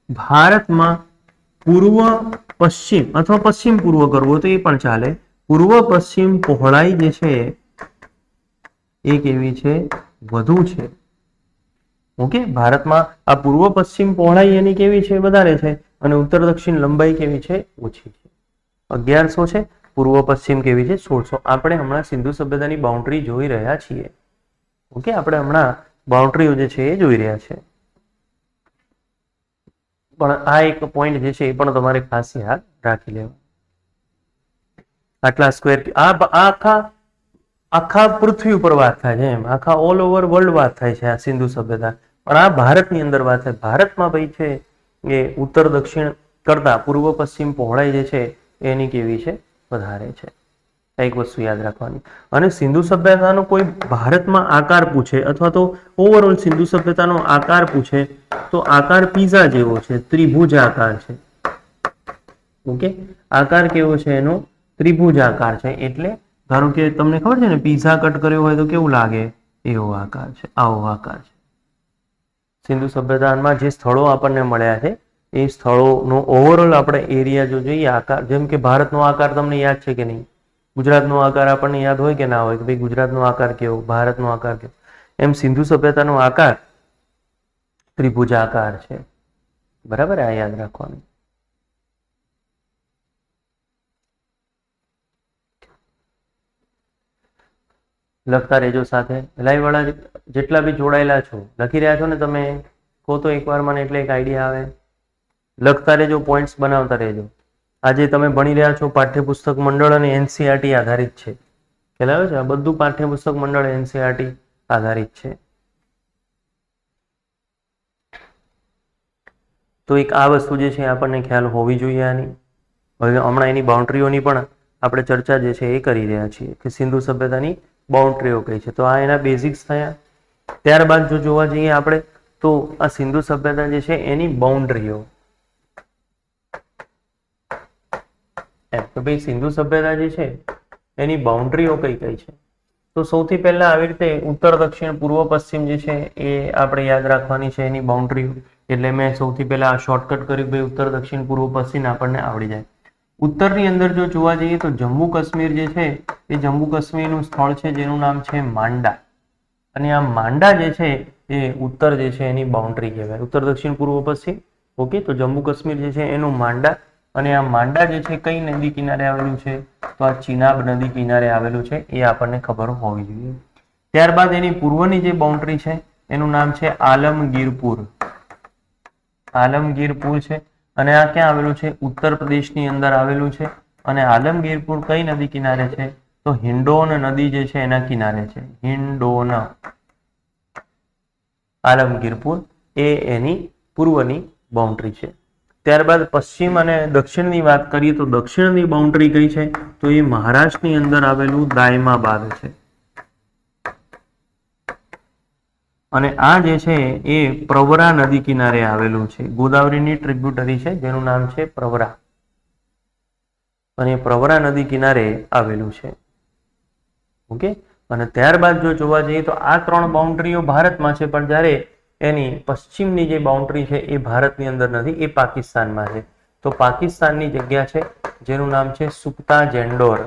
ભારતમાં પૂર્વ પશ્ચિમ અથવા પશ્ચિમ પૂર્વ કરવો તો એ પણ ચાલે. પૂર્વ પશ્ચિમ પહોળાઈ જે છે એ કેવી છે? વધુ છે. ઓકે, ભારતમાં આ પૂર્વ પશ્ચિમ પહોળાઈ એની કેવી છે? વધારે છે. અને ઉત્તર દક્ષિણ લંબાઈ કેવી છે? ઓછી છે. 1100 છે. પૂર્વ પશ્ચિમ કેવી છે? 1600. આપણે હમણાં સિંધુ સભ્યતાની બાઉન્ડ્રી જોઈ રહ્યા છીએ. ઓકે, આપણે હમણાં બાઉન્ડ્રીઓ જે છે એ જોઈ રહ્યા છે. પણ આ એક પોઈન્ટ જે છે એ પણ તમારે ખાસ યાદ રાખી લેવા. આટલા સ્ક્વેર આખા પૃથ્વી ઉપર વાત થાય છે, એમ આખા ઓલ ઓવર વર્લ્ડ વાત થાય છે આ સિંધુ સભ્યતા. પણ આ ભારતની અંદર વાત થાય. ભારતમાં ભાઈ છે એ ઉત્તર દક્ષિણ કરતા પૂર્વ પશ્ચિમ પહોળાઈ જે છે એની કેવી છે? વધારે છે. એક વસ્તુ યાદ રાખવાની. અને સિંધુ સભ્યતાનો કોઈ ભારતમાં આકાર પૂછે અથવા તો ઓવરઓલ સિંધુ સભ્યતાનો આકાર પૂછે તો આકાર પીઝા જેવો છે, ત્રિભુજ આકાર છે. ઓકે, આકાર કેવો છે એનો? ત્રિભુજ આકાર છે. એટલે ધારો કે તમને ખબર છે ને પીઝા કટ કર્યો હોય તો કેવું લાગે? એવો આકાર છે, આવો આકાર છે. સિંધુ સભ્યતામાં જે સ્થળો આપણને મળ્યા છે એ સ્થળોનો ઓવરઓલ આપણે એરિયા જો જોઈએ આકાર, જેમ કે ભારતનો આકાર તમને યાદ છે કે નહીં? ગુજરાતનો આકાર આપણને યાદ હોય કે ના હોય કે ભાઈ ગુજરાતનો આકાર કેવો, ભારતનો આકાર કેવો? એમ સિંધુ સભ્યતાનો આકાર ત્રિભુજાકાર છે. બરાબર, આ યાદ રાખવાનું. લખતા રહેજો સાથે. લાઈવ વાળા જેટલા બી જોડાયેલા છો લખી રહ્યા છો ને તમે? કહો તો એકવાર મને એટલે એક આઈડિયા આવે. લખતા રહેજો, પોઈન્ટ્સ બનાવતા રહેજો. આજે તમે ભણી રહ્યા છો પાઠ્યપુસ્તક મંડળ અને એનસીઆરટી આધારિત છે. ખ્યાલ આવે છે? આ બધું પાઠ્યપુસ્તક મંડળ એનસીઆરટી આધારિત છે. તો એક આ વસ્તુ જે છે આપણને ખ્યાલ હોવી જોઈએ આની. હવે હમણાં એની બાઉન્ડ્રીઓની પણ આપણે ચર્ચા જે છે એ કરી રહ્યા છીએ કે સિંધુ સભ્યતાની બાઉન્ડ્રીઓ કઈ છે. તો આ એના બેઝિક્સ થયા. ત્યારબાદ જો જોવા જઈએ આપણે તો આ સિંધુ સભ્યતા જે છે એની બાઉન્ડ્રીઓ, તો ભાઈ સિંધુ સભ્યતા જે છે એની બાઉન્ડ્રીઓ કઈ કઈ છે? તો સૌથી પહેલા આવી રીતે ઉત્તર, દક્ષિણ, પૂર્વ, પશ્ચિમ જે છે એ આપણે યાદ રાખવાની છે એની બાઉન્ડ્રીઓ. એટલે મેં સૌથી પહેલા આ શોર્ટકટ કર્યું, ભાઈ ઉત્તર, દક્ષિણ, પૂર્વ, પશ્ચિમ આપણને આવડી જાય. ઉત્તરની અંદર જો જોવા જઈએ તો જમ્મુ કાશ્મીર જે છે એ જમ્મુ કાશ્મીરનું સ્થળ છે જેનું નામ છે માંડા. અને આ માંડા જે છે એ ઉત્તર જે છે એની બાઉન્ડ્રી કહેવાય. ઉત્તર, દક્ષિણ, પૂર્વ, પશ્ચિમ. ઓકે, તો જમ્મુ કાશ્મીર જે છે એનું માંડા. અને આ માંડા જે છે કઈ નદી કિનારે આવેલું છે? તો આ ચિનાબ નદી કિનારે આવેલું છે, એ આપણને ખબર હોવી જોઈએ. ત્યારબાદ એની પૂર્વની જે બાઉન્ડ્રી છે એનું નામ છે આલમગીરપુર. આલમગીરપુર છે અને આ ક્યાં આવેલું છે? ઉત્તર પ્રદેશની અંદર આવેલું છે. અને આલમગીરપુર કઈ નદી કિનારે છે? તો હિન્ડોન નદી જે છે એના કિનારે છે. હિન્ડોન. આલમગીરપુર એ એની પૂર્વની બાઉન્ડ્રી છે. ત્યારબાદ પશ્ચિમ અને દક્ષિણની વાત કરીએ તો દક્ષિણની બાઉન્ડ્રી કઈ છે? તો એ મહારાષ્ટ્રની અંદર આવેલું દાયમાબાદ છે. અને આ જે છે એ પ્રવરા નદી કિનારે આવેલું છે. ગોદાવરીની ટ્રિબ્યુટરી છે જેનું નામ છે પ્રવરા. અને પ્રવરા નદી કિનારે આવેલું છે. ઓકે, અને ત્યારબાદ જો જોવા જઈએ તો આ ત્રણ બાઉન્ડ્રીઓ ભારતમાં છે, પણ જ્યારે એની પશ્ચિમની જે બાઉન્ડ્રી છે એ ભારતની અંદર નથી, એ પાકિસ્તાનમાં છે. તો પાકિસ્તાનની જગ્યા છે જેનું નામ છે સુકતા જેન્ડોર.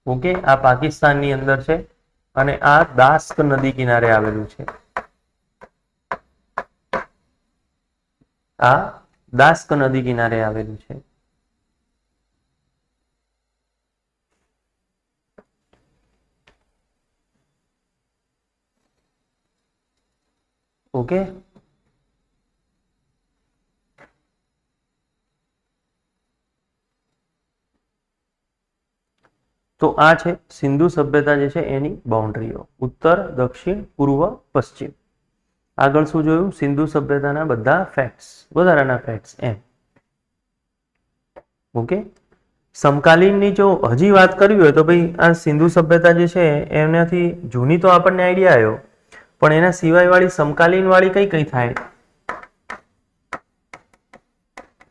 ઓકે, આ પાકિસ્તાનની અંદર છે અને આ દાસ્ક નદી કિનારે આવેલું છે. આ દાસ્ક નદી કિનારે આવેલું છે. ઓકે, તો આ છે સિંધુ સભ્યતા જે છે એની બાઉન્ડ્રીઓ, ઉત્તર, દક્ષિણ, પૂર્વ, પશ્ચિમ. આગળ શું જોયું? સિંધુ સભ્યતાના બધા ફેક્ટ્સ, વધારાના ફેક્ટ્સ એમ. ઓકે, સમકાલીનની જો હજી વાત કરવી હોય તો ભાઈ આ સિંધુ સભ્યતા જે છે એનાથી જૂની તો આપણને આઈડિયા આવ્યો, પણ એના સિવાય વાળી સમકાલીન વાળી કઈ કઈ થાય?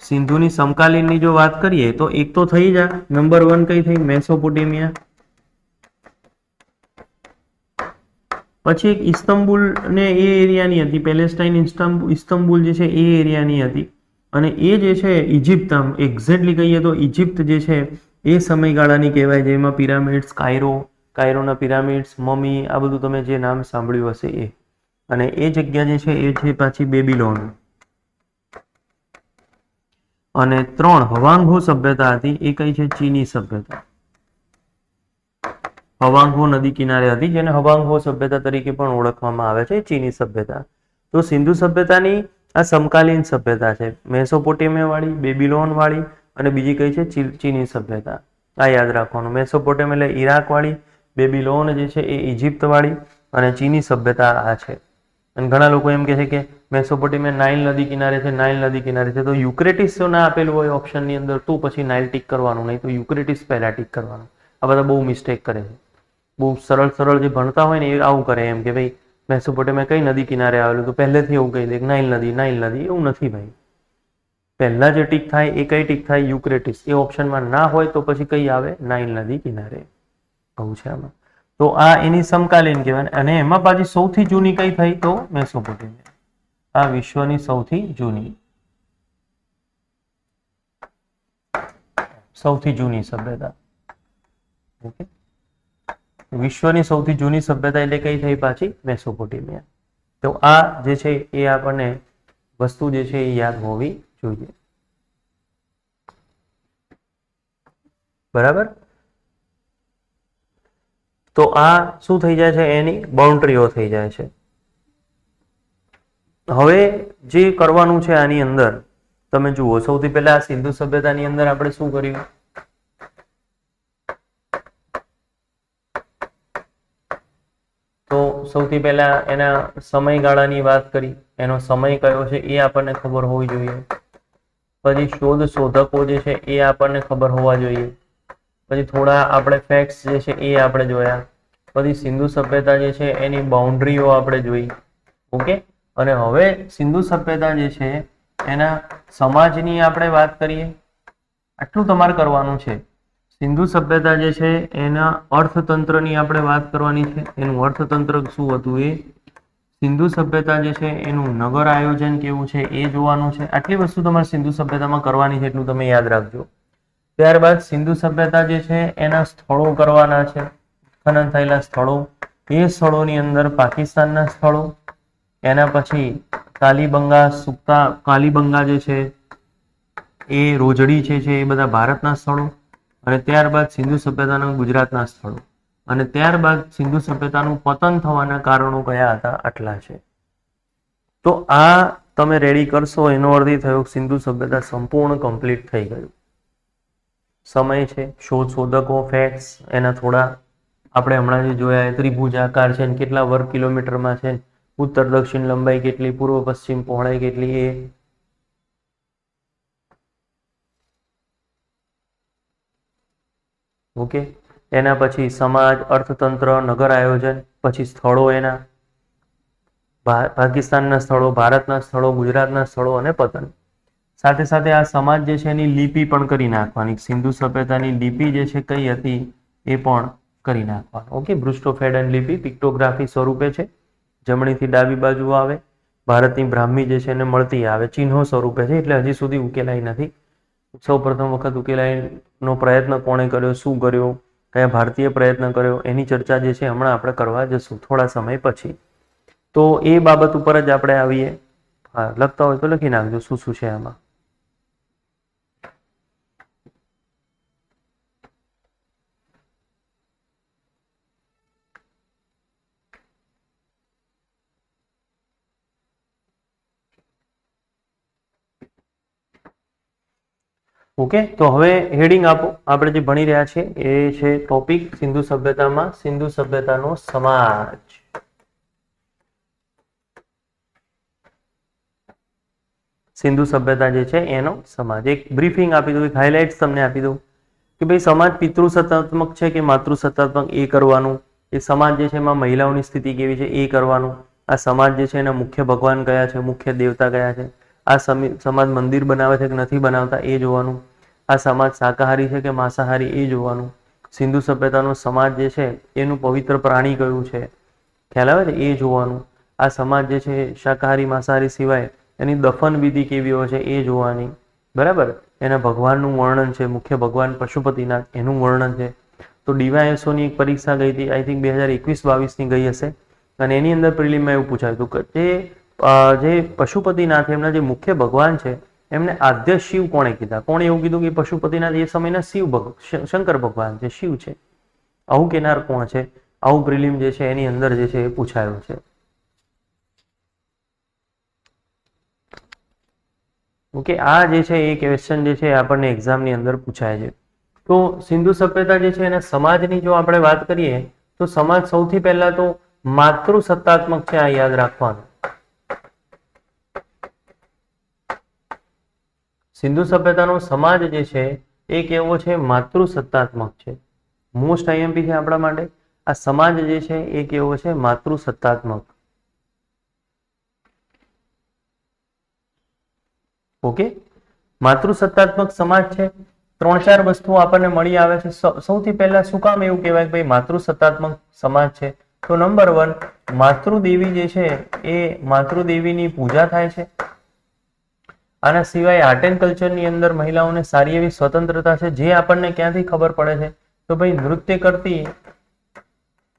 સિંધુની સમકાલીનની જો વાત કરીએ તો એક તો થઈ જા, નંબર 1 કઈ થઈ? મેસોપોટેમિયા. પછી એક ઇસ્તંબુલ ને એ એરિયાની હતી, પેલેસ્ટાઇન ઇસ્તંબુલ જે છે એ એરિયાની હતી. અને એ જે છે ઇજિપ્ત, આમ એક્ઝેક્ટલી કહીએ તો ઇજિપ્ત જે છે એ સમયગાળાની કહેવાય, જેમાં પિરામિડ્સ, કાયરોના પિરામિડ્સ, મમી, આ બધું તમે જે નામ સાંભળ્યું હશે એ. અને એ જગ્યા જે છે એ છે પાછી બેબીલોન. અને 3 હવાંગહો સભ્યતા હતી, એ કઈ છે? ચીની સભ્યતા. હવાંગહો નદી કિનારે હતી, જેને હવાંગહો સભ્યતા તરીકે પણ ઓળખવામાં આવે છે, ચીની સભ્યતા. તો સિંધુ સભ્યતાની આ સમકાલીન સભ્યતા છે, મેસોપોટેમિયા વાળી, બેબીલોન વાળી, અને બીજી કઈ છે? ચીની સભ્યતા. આ યાદ રાખવાનું. મેસોપોટેમિયા એટલે ઈરાક વાળી, બેબીલોન જે છે એ ઇજિપ્ત વાળી, અને ચીની સભ્યતા આ છે. અને ઘણા લોકો એમ કહે છે કે મેસોપોટેમિયા નાઇલ નદી કિનારે છે, નાઇલ નદી કિનારે છે. તો યુક્રેટિસ જો ના આપેલું હોય ઓપ્શનની અંદર તો પછી નાઇલ ટીક કરવાનું, નહીં તો યુક્રેટિસ પહેલા ટીક કરવાનું. આ બધા બહુ મિસ્ટેક કરે છે. બહુ સરળ જે ભણતા હોય ને એ આવું કરે, એમ કે ભાઈ મેસોપોટેમિયા કઈ નદી કિનારે આવેલું, તો પહેલેથી એવું કહી દે નાઇલ નદી. એવું નથી ભાઈ. પહેલા જે ટીક થાય એ કઈ ટીક થાય? યુક્રેટિસ. એ ઓપ્શનમાં ના હોય તો પછી કઈ આવે? નાઇલ નદી કિનારે. આવું છે આમાં. તો આ એની સમકાલીન કહેવાય અને એમાં પાછી સૌથી જૂની કઈ થઈ તો મેસોપોટેમિયા. આ વિશ્વની સૌથી જૂની સભ્યતા. ઓકે, વિશ્વની સૌથી જૂની સભ્યતા એટલે કઈ થઈ પાછી મેસોપોટેમિયા. તો આ જે છે એ આપણને વસ્તુ જે છે એ યાદ હોવી જોઈએ. બરાબર. તો આ શું થઈ જાય છે, એની બાઉન્ડ્રીઓ થઈ જાય છે. હવે જે કરવાનું છે આની અંદર તમે જુઓ, સૌથી પહેલા સિંધુ સભ્યતાની અંદર આપણે શું કર્યું? તો સૌથી પહેલા એના સમયગાળાની વાત કરી. એનો સમય કયો છે એ આપણને ખબર હોવી જોઈએ. પછી શોધકો જે છે એ આપણને ખબર હોવા જોઈએ. પછી થોડા આપણે ફેક્ટ્સ જે છે એ આપણે જોયા. પછી સિંધુ સભ્યતા જે છે એની બાઉન્ડ્રીઓ આપણે જોઈ. ઓકે, અને હવે સિંધુ સભ્યતા જે છે એના સમાજની આપણે વાત કરીએ. આટલું તમારે કરવાનું છે. સિંધુ સભ્યતા જે છે એના અર્થતંત્રની આપણે વાત કરવાની છે. એનું અર્થતંત્ર શું હતું એ, સિંધુ સભ્યતા જે છે એનું નગર આયોજન કેવું છે એ જોવાનું છે. આટલી વસ્તુ તમારે સિંધુ સભ્યતામાં કરવાની છે, એટલું તમે યાદ રાખજો. ત્યારબાદ સિંધુ સભ્યતા જે છે એના સ્થળો કરવાના છે, ખનન થયેલા સ્થળો. એ સ્થળોની અંદર પાકિસ્તાનના સ્થળો, એના પછી કાલીબંગા જે છે એ રોજડી છે એ બધા ભારતના સ્થળો. અને ત્યારબાદ સિંધુ સભ્યતાના ગુજરાતના સ્થળો. અને ત્યારબાદ સિંધુ સભ્યતાનું પતન થવાના કારણો કયા હતા, આટલા છે. તો આ તમે રેડી કરશો એનો અર્થ એ થયો સિંધુ સભ્યતા સંપૂર્ણ કમ્પ્લીટ થઈ ગયું. સમય છે, શોધકો, ફેક્ટ્સ, એના થોડા આપણે હમણાં જે જોયા ત્રિભુજાકાર છે, કેટલા વર્ગ કિલોમીટરમાં છે, ઉત્તર દક્ષિણ લંબાઈ કેટલી, પૂર્વ પશ્ચિમ પહોળાઈ કેટલી, એ ઓકે. એના પછી સમાજ, અર્થતંત્ર, નગર આયોજન, પછી સ્થળો, એના પાકિસ્તાનના સ્થળો, ભારતના સ્થળો, ગુજરાતના સ્થળો અને પતન. સાથે સાથે આ સમાજ જે છે એની લિપિ પણ કરી નાખવાની. સિંધુ સભ્યતાની લિપિ જે છે કઈ હતી એ પણ કરી નાખવાનું. ઓકે, બ્રુસ્ટોફેડન લિપિ પિક્ટોગ્રાફી સ્વરૂપે છે, જમણીથી ડાબી બાજુ આવે. ભારતની બ્રાહ્મી જે છે એને મળતી આવે, ચિહ્નો સ્વરૂપે છે, એટલે હજી સુધી ઉકેલાઈ નથી. સૌ પ્રથમ વખત ઉકેલાઈનો પ્રયત્ન કોણે કર્યો, શું કર્યો, કયા ભારતીય પ્રયત્ન કર્યો, એની ચર્ચા જે છે હમણાં આપણે કરવા જશું થોડા સમય પછી. તો એ બાબત ઉપર જ આપણે આવીએ. હા, લખતા હોય તો લખી નાખજો શું શું છે આમાં. ઓકે, તો હવે હેડિંગ આપો. આપણે જે ભણી રહ્યા છીએ એ છે ટોપિક સિંધુ સભ્યતામાં સિંધુ સભ્યતાનો સમાજ. સિંધુ સભ્યતા જે છે એનો સમાજ. એક બ્રીફિંગ આપી દઉં, એક હાઇલાઇટ્સ તમને આપી દઉં કે ભાઈ સમાજ પિતૃસત્તાત્મક છે કે માતૃસત્તાત્મક એ કરવાનું. એ સમાજ જે છે એમાં મહિલાઓની સ્થિતિ કેવી છે એ કરવાનું. આ સમાજ જે છે એના મુખ્ય ભગવાન કયા છે, મુખ્ય દેવતા કયા છે, આ સમાજ મંદિર બનાવે છે કે નથી બનાવતા એ જોવાનું. આ સમાજ શાકાહારી છે કે માંસાહારી એ જોવાનું. સિંધુ સભ્યતાનો સમાજ જે છે એનું પવિત્ર પ્રાણી કયું છે, ખ્યાલ આવે છે, એ જોવાનું. આ સમાજ જે છે શાકાહારી માંસાહારી સિવાય એની દફન વિધિ કેવી હોય છે એ જોવાની. બરાબર. એના ભગવાનનું વર્ણન છે, મુખ્ય ભગવાન પશુપતિનાથ એનું વર્ણન છે. તો ડીવાયએસઓની એક પરીક્ષા ગઈ હતી, આઈ થિંક 2021-22ની ગઈ હશે, અને એની અંદર પ્રિલિમમાં એવું પૂછાયું હતું કે જે પશુપતિનાથ એમના જે મુખ્ય ભગવાન છે એમને આદ્ય શિવ કોણે કીધા. કોણે એવું કીધું કે પશુપતિનાથ એ સમયના શંકર ભગવાન છે, શિવ છે. આવું કેનાર કોણ છે? આવું પ્રિલિમ જે છે એની અંદર જે છે એ પૂછાયું છે. ઓકે, આ જે છે એ ક્વેશ્ચન જે છે આપણને એક્ઝામની અંદર પૂછાય છે. તો સિંધુ સભ્યતા જે છે એના સમાજની જો આપણે વાત કરીએ તો સમાજ સૌથી પહેલા તો માતૃસત્તાત્મક છે, આ યાદ રાખવાનું. સિંધુ સભ્યતાનો સમાજ જે છે એ કેવો છે? માતૃસત્તાત્મક છે. મોસ્ટ આઈએમપી છે આપણા માટે. આ સમાજ જે છે એ કેવો છે? માતૃસત્તાત્મક. ઓકે, માતૃસત્તાત્મક સમાજ છે. 3-4 વસ્તુઓ આપણને મળી આવે છે. સૌથી પહેલા શું કામ એવું કહેવાય કે ભાઈ માતૃસત્તાત્મક સમાજ છે? તો નંબર 1, માતૃદેવી જે છે એ માતૃદેવીની પૂજા થાય છે. આના સિવાય આર્ટ એન્ડ કલ્ચરની અંદર મહિલાઓને સારી એવી સ્વતંત્રતા છે, જે આપણને ક્યાંથી ખબર પડે છે? તો ભાઈ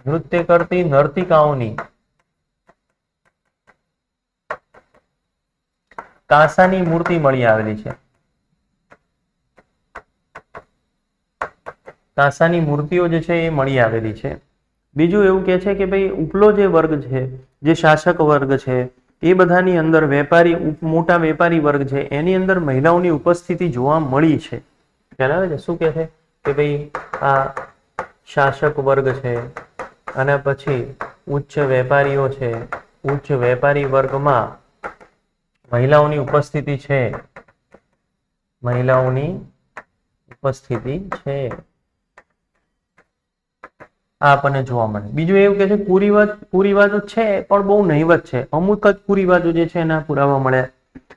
નૃત્ય કરતી નર્તિકાઓની કાંસાની મૂર્તિ મળી આવેલી છે. કાંસાની મૂર્તિઓ જે છે એ મળી આવેલી છે. બીજું એવું કહે છે કે ભાઈ ઉપલો જે વર્ગ છે, જે શાસક વર્ગ છે, એ બધાની અંદર મોટા વેપારી વર્ગ છે, એની અંદર મહિલાઓની ઉપસ્થિતિ જોવા મળી છે. ખ્યાલ આવે છે? શું કહે છે કે ભાઈ આ શાસક વર્ગ છે અને પછી ઉચ્ચ વેપારીઓ છે. ઉચ્ચ વેપારી વર્ગમાં મહિલાઓની ઉપસ્થિતિ છે. મહિલાઓની ઉપસ્થિતિ છે આ આપણને જોવા મળે. બીજું એવું કે છે કુરિવાજો છે પણ બહુ નહીવત છે. અમુક જ કુરિવાજો જે છે એના પુરાવા મળ્યા.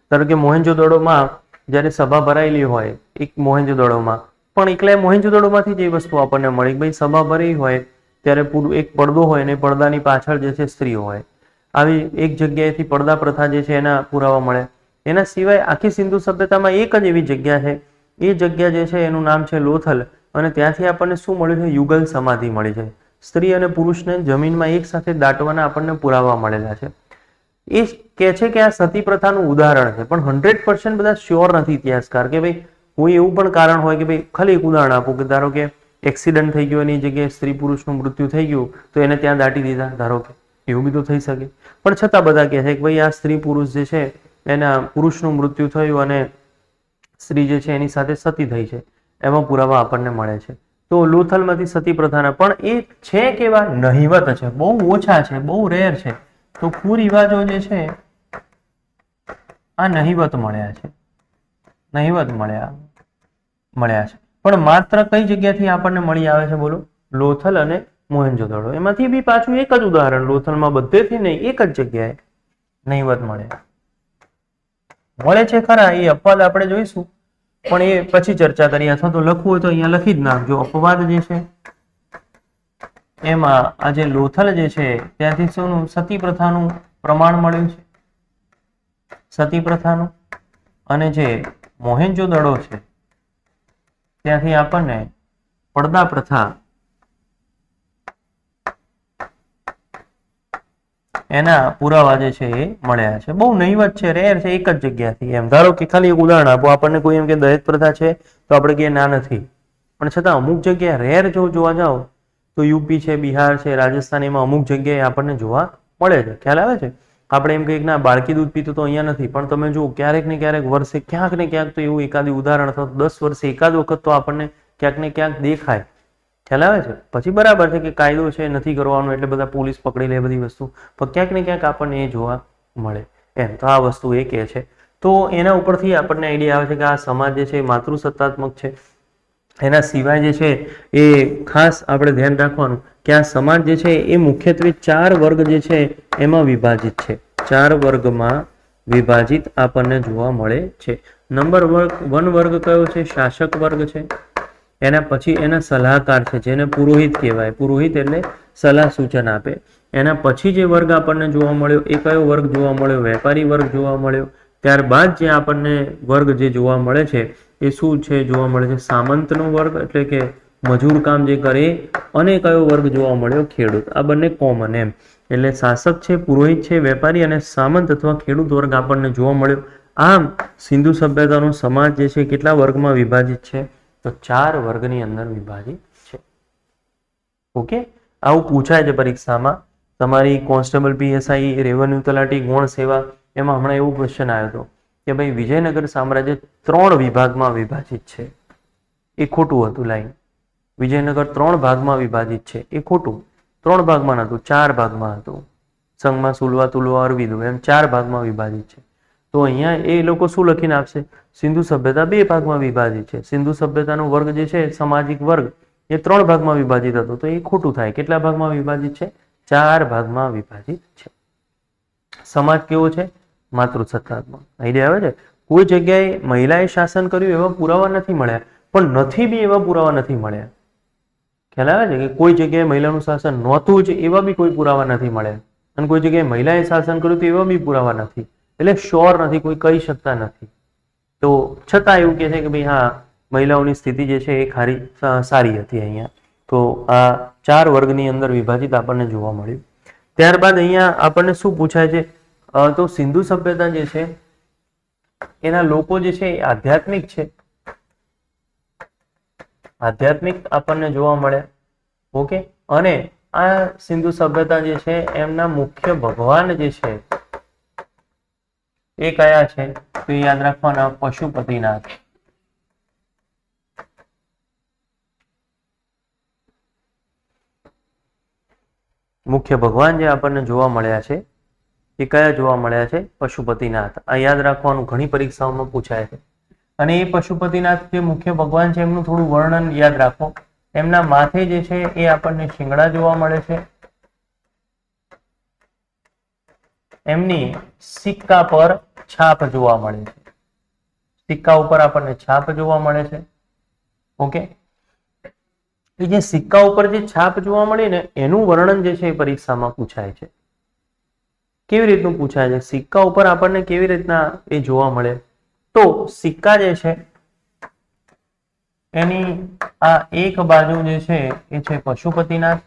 ધારો કે મોહેંજો-દડોમાં જ્યારે સભા ભરાયેલી હોય એક મોહેંજો-દડોમાં, પણ એકલા મોહેંજો-દડોમાંથી જ એ વસ્તુ આપણને મળી કે ભાઈ સભા ભરી હોય ત્યારે એક પડદો હોય અને પડદાની પાછળ જે છે સ્ત્રીઓ હોય. આવી એક જગ્યાએથી પડદા પ્રથા જે છે એના પુરાવા મળે. એના સિવાય આખી સિંધુ સભ્યતામાં એક જ એવી જગ્યા છે, એ જગ્યા જે છે એનું નામ છે લોથલ, અને ત્યાંથી આપણને શું મળ્યું છે? યુગલ સમાધિ મળી છે. સ્ત્રી અને પુરુષને જમીનમાં એક સાથે દાટવાના આપણને પુરાવા મળેલા છે. એ કહે છે કે આ સતી પ્રથાનું ઉદાહરણ છે, પણ 100% બધા શ્યોર નથી ઇતિહાસકાર કે ભાઈ કોઈ એવું પણ કારણ હોય કે ભાઈ ખાલી એક ઉદાહરણ આપું કે ધારો કે એક્સિડન્ટ થઈ ગયો એની જગ્યાએ સ્ત્રી પુરુષનું મૃત્યુ થઈ ગયું તો એને ત્યાં દાટી દીધા, ધારો કે એવું બી તો થઈ શકે. પણ છતાં બધા કહે છે કે ભાઈ આ સ્ત્રી પુરુષ જે છે એના પુરુષનું મૃત્યુ થયું અને સ્ત્રી જે છે એની સાથે સતી થઈ છે, એમાં પુરાવા આપણને મળે છે. તો લોથલમાંથી સતી પ્રથાના પણ એ છે કેવા? નહિવત છે, બહુ ઓછા છે, બહુ રેર છે. તો કુરિવાજો જે છે આ નહિવત મળ્યા છે. નહિવત મળ્યા છે. પણ માત્ર કઈ જગ્યાથી આપણને મળી આવે છે? બોલો. લોથલ અને મોહેંજો-દડો. એમાંથી બી પાછું એક જ ઉદાહરણ, લોથલમાં બધેથી નહીં, એક જ જગ્યાએ નહિવત મળે છે ખરા. એ અપવાદ આપણે જોઈશું, પણ એ પછી ચર્ચા કરીએ. અથવા તો લખવું હોય તો અહીંયા લખી જ નાખજો. અપવાદ જે છે એમાં આ જે લોથલ જે છે ત્યાંથી શું સતી પ્રથાનું પ્રમાણ મળ્યું છે, સતી પ્રથાનું. અને જે મોહેંજો-દડો છે ત્યાંથી આપણને પડદા પ્રથા એના પુરાવા જે છે એ મળ્યા છે. બહુ નહિવત છે, રેર છે, એક જ જગ્યાથી. એમ ધારો કે ખાલી એક ઉદાહરણ આપો, આપણને કોઈ એમ કે દહેજ પ્રથા છે તો આપણે કહીએ ના નથી, પણ છતાં અમુક જગ્યાએ રેર જો જોવા જાઓ તો યુપી છે, બિહાર છે, રાજસ્થાન, એમાં અમુક જગ્યાએ આપણને જોવા મળે છે. ખ્યાલ આવે છે? આપણે એમ કહીએ કે ના બાળકી દૂધ પીતું તો અહીંયા નથી, પણ તમે જુઓ ક્યારેક ને ક્યારેક વર્ષે ક્યાંક ને ક્યાંક તો એવું એકાદી ઉદાહરણ અથવા 10 વર્ષે એકાદ વખત તો આપણને ક્યાંક ને ક્યાંક દેખાય. ખ્યાલ આવે છે? પછી બરાબર છે કે કાયદો છે નથી કરવાનો એટલે બધા પોલીસ પકડી લે બધી વસ્તુ, પણ ક્યાંક ને ક્યાંક આપણને એ જોવા મળે. એમ તો આ વસ્તુ એ કહે છે. તો એના ઉપરથી આપણને આઈડિયા આવે છે કે આ સમાજ જે છે એ માતૃસત્તાત્મક છે. એના સિવાય જે છે એ ખાસ આપણે ધ્યાન રાખવાનું કે આ સમાજ જે છે એ મુખ્યત્વે 4 વર્ગ જે છે એમાં વિભાજિત છે. 4 વર્ગમાં વિભાજિત આપણને જોવા મળે છે. નંબર 1 વર્ગ કયો છે? શાસક વર્ગ છે. એના પછી એના સલાહકાર છે, જેને પુરોહિત કહેવાય. પુરોહિત એટલે સલાહ સૂચન આપે. એના પછી જે વર્ગ આપણને જોવા મળ્યો એ કયો વર્ગ જોવા મળ્યો? વેપારી વર્ગ જોવા મળ્યો. ત્યારબાદ જે આપણને વર્ગ જે જોવા મળે છે એ શું છે? જોવા મળે છે સામંતનો વર્ગ, એટલે કે મજૂર કામ જે કરે. અને કયો વર્ગ જોવા મળ્યો? ખેડૂત. આ બંને કોમન એમ. એટલે શાસક છે, પુરોહિત છે, વેપારી અને સામંત અથવા ખેડૂત વર્ગ આપણને જોવા મળ્યો. આમ સિંધુ સભ્યતાનો સમાજ જે છે કેટલા વર્ગમાં વિભાજિત છે? તો 4 વર્ગની અંદર વિભાજિત છે. ઓકે, આવું પૂછાય છે પરીક્ષામાં. તમારી કોન્સ્ટેબલ, પીએસઆઈ, રેવન્યુ તલાટી, ગૌણ સેવા, એમાં હમણાં એવું ક્વેશ્ચન આવ્યો હતો કે ભાઈ વિજયનગર સામ્રાજ્ય 3 વિભાગમાં વિભાજિત છે. એ ખોટું હતું. લાઈન વિજયનગર 3 ભાગમાં વિભાજિત છે એ ખોટું. 3 ભાગમાં નહોતું, 4 ભાગમાં હતું. સંગમાં, સુલવા, તુલવા, અરવિંદો, એમ 4 ભાગમાં વિભાજિત છે. તો અહીંયા એ લોકો શું લખીને આપશે? સિંધુ સભ્યતા 2 ભાગમાં વિભાજિત છે. સિંધુ સભ્યતાનો વર્ગ જે છે સામાજિક વર્ગ એ 3 ભાગમાં વિભાજિત હતો, તો એ ખોટું થાય. કેટલા ભાગમાં વિભાજિત છે? 4 ભાગમાં વિભાજિત છે. સમાજ કેવો છે? માતૃસત્તાત્મક. આઈડિયા આવે છે? કોઈ જગ્યાએ મહિલાએ શાસન કર્યું એવા પુરાવા નથી મળ્યા, પણ નથી બી એવા પુરાવા નથી મળ્યા. ખ્યાલ આવે છે કે કોઈ જગ્યાએ મહિલાનું શાસન નહોતું જ એવા બી કોઈ પુરાવા નથી મળ્યા, અને કોઈ જગ્યાએ મહિલાએ શાસન કર્યું તો એવા બી પુરાવા નથી. એટલે શ્યોર નથી, કોઈ કહી શકતા નથી. તો છતાં એવું કહે છે કે ભાઈ હા, મહિલાઓની સ્થિતિ જે છે એ સારી હતી અહીંયા. તો આ 4 વર્ગની અંદર વિભાજિત આપણને જોવા મળ્યું. ત્યારબાદ અહીંયા આપણને શું પૂછાય છે, તો સિંધુ સભ્યતા જે છે એના લોકો જે છે એ આધ્યાત્મિક છે. આધ્યાત્મિક આપણને જોવા મળે. ઓકે, અને આ સિંધુ સભ્યતા જે છે એમના મુખ્ય ભગવાન જે છે એ કયા છે, તો યાદ રાખવાના પશુપતિનાથ. મુખ્ય ભગવાન જે આપણને જોવા મળ્યા છે એ કયા જોવા મળ્યા છે? પશુપતિનાથ. આ યાદ રાખવાનું, ઘણી પરીક્ષાઓમાં પૂછાય છે. અને એ પશુપતિનાથ જે મુખ્ય ભગવાન છે એમનું થોડું વર્ણન યાદ રાખો. એમના માથે જે છે એ આપણને શિંગડા જોવા મળે છે. એમની સિક્કા પર છાપ જોવા મળે છે. સિક્કા ઉપર આપણને છાપ જોવા મળે છે. ઓકે, એ જે સિક્કા ઉપર જે છાપ જોવા મળે ને એનું વર્ણન જે છે એ પરીક્ષામાં પૂછાય છે. કેવી રીતનું પૂછાય છે? સિક્કા ઉપર આપણને કેવી રીતના એ જોવા મળે? તો સિક્કા જે છે એની આ એક બાજુ જે છે એ છે પશુપતિનાથ.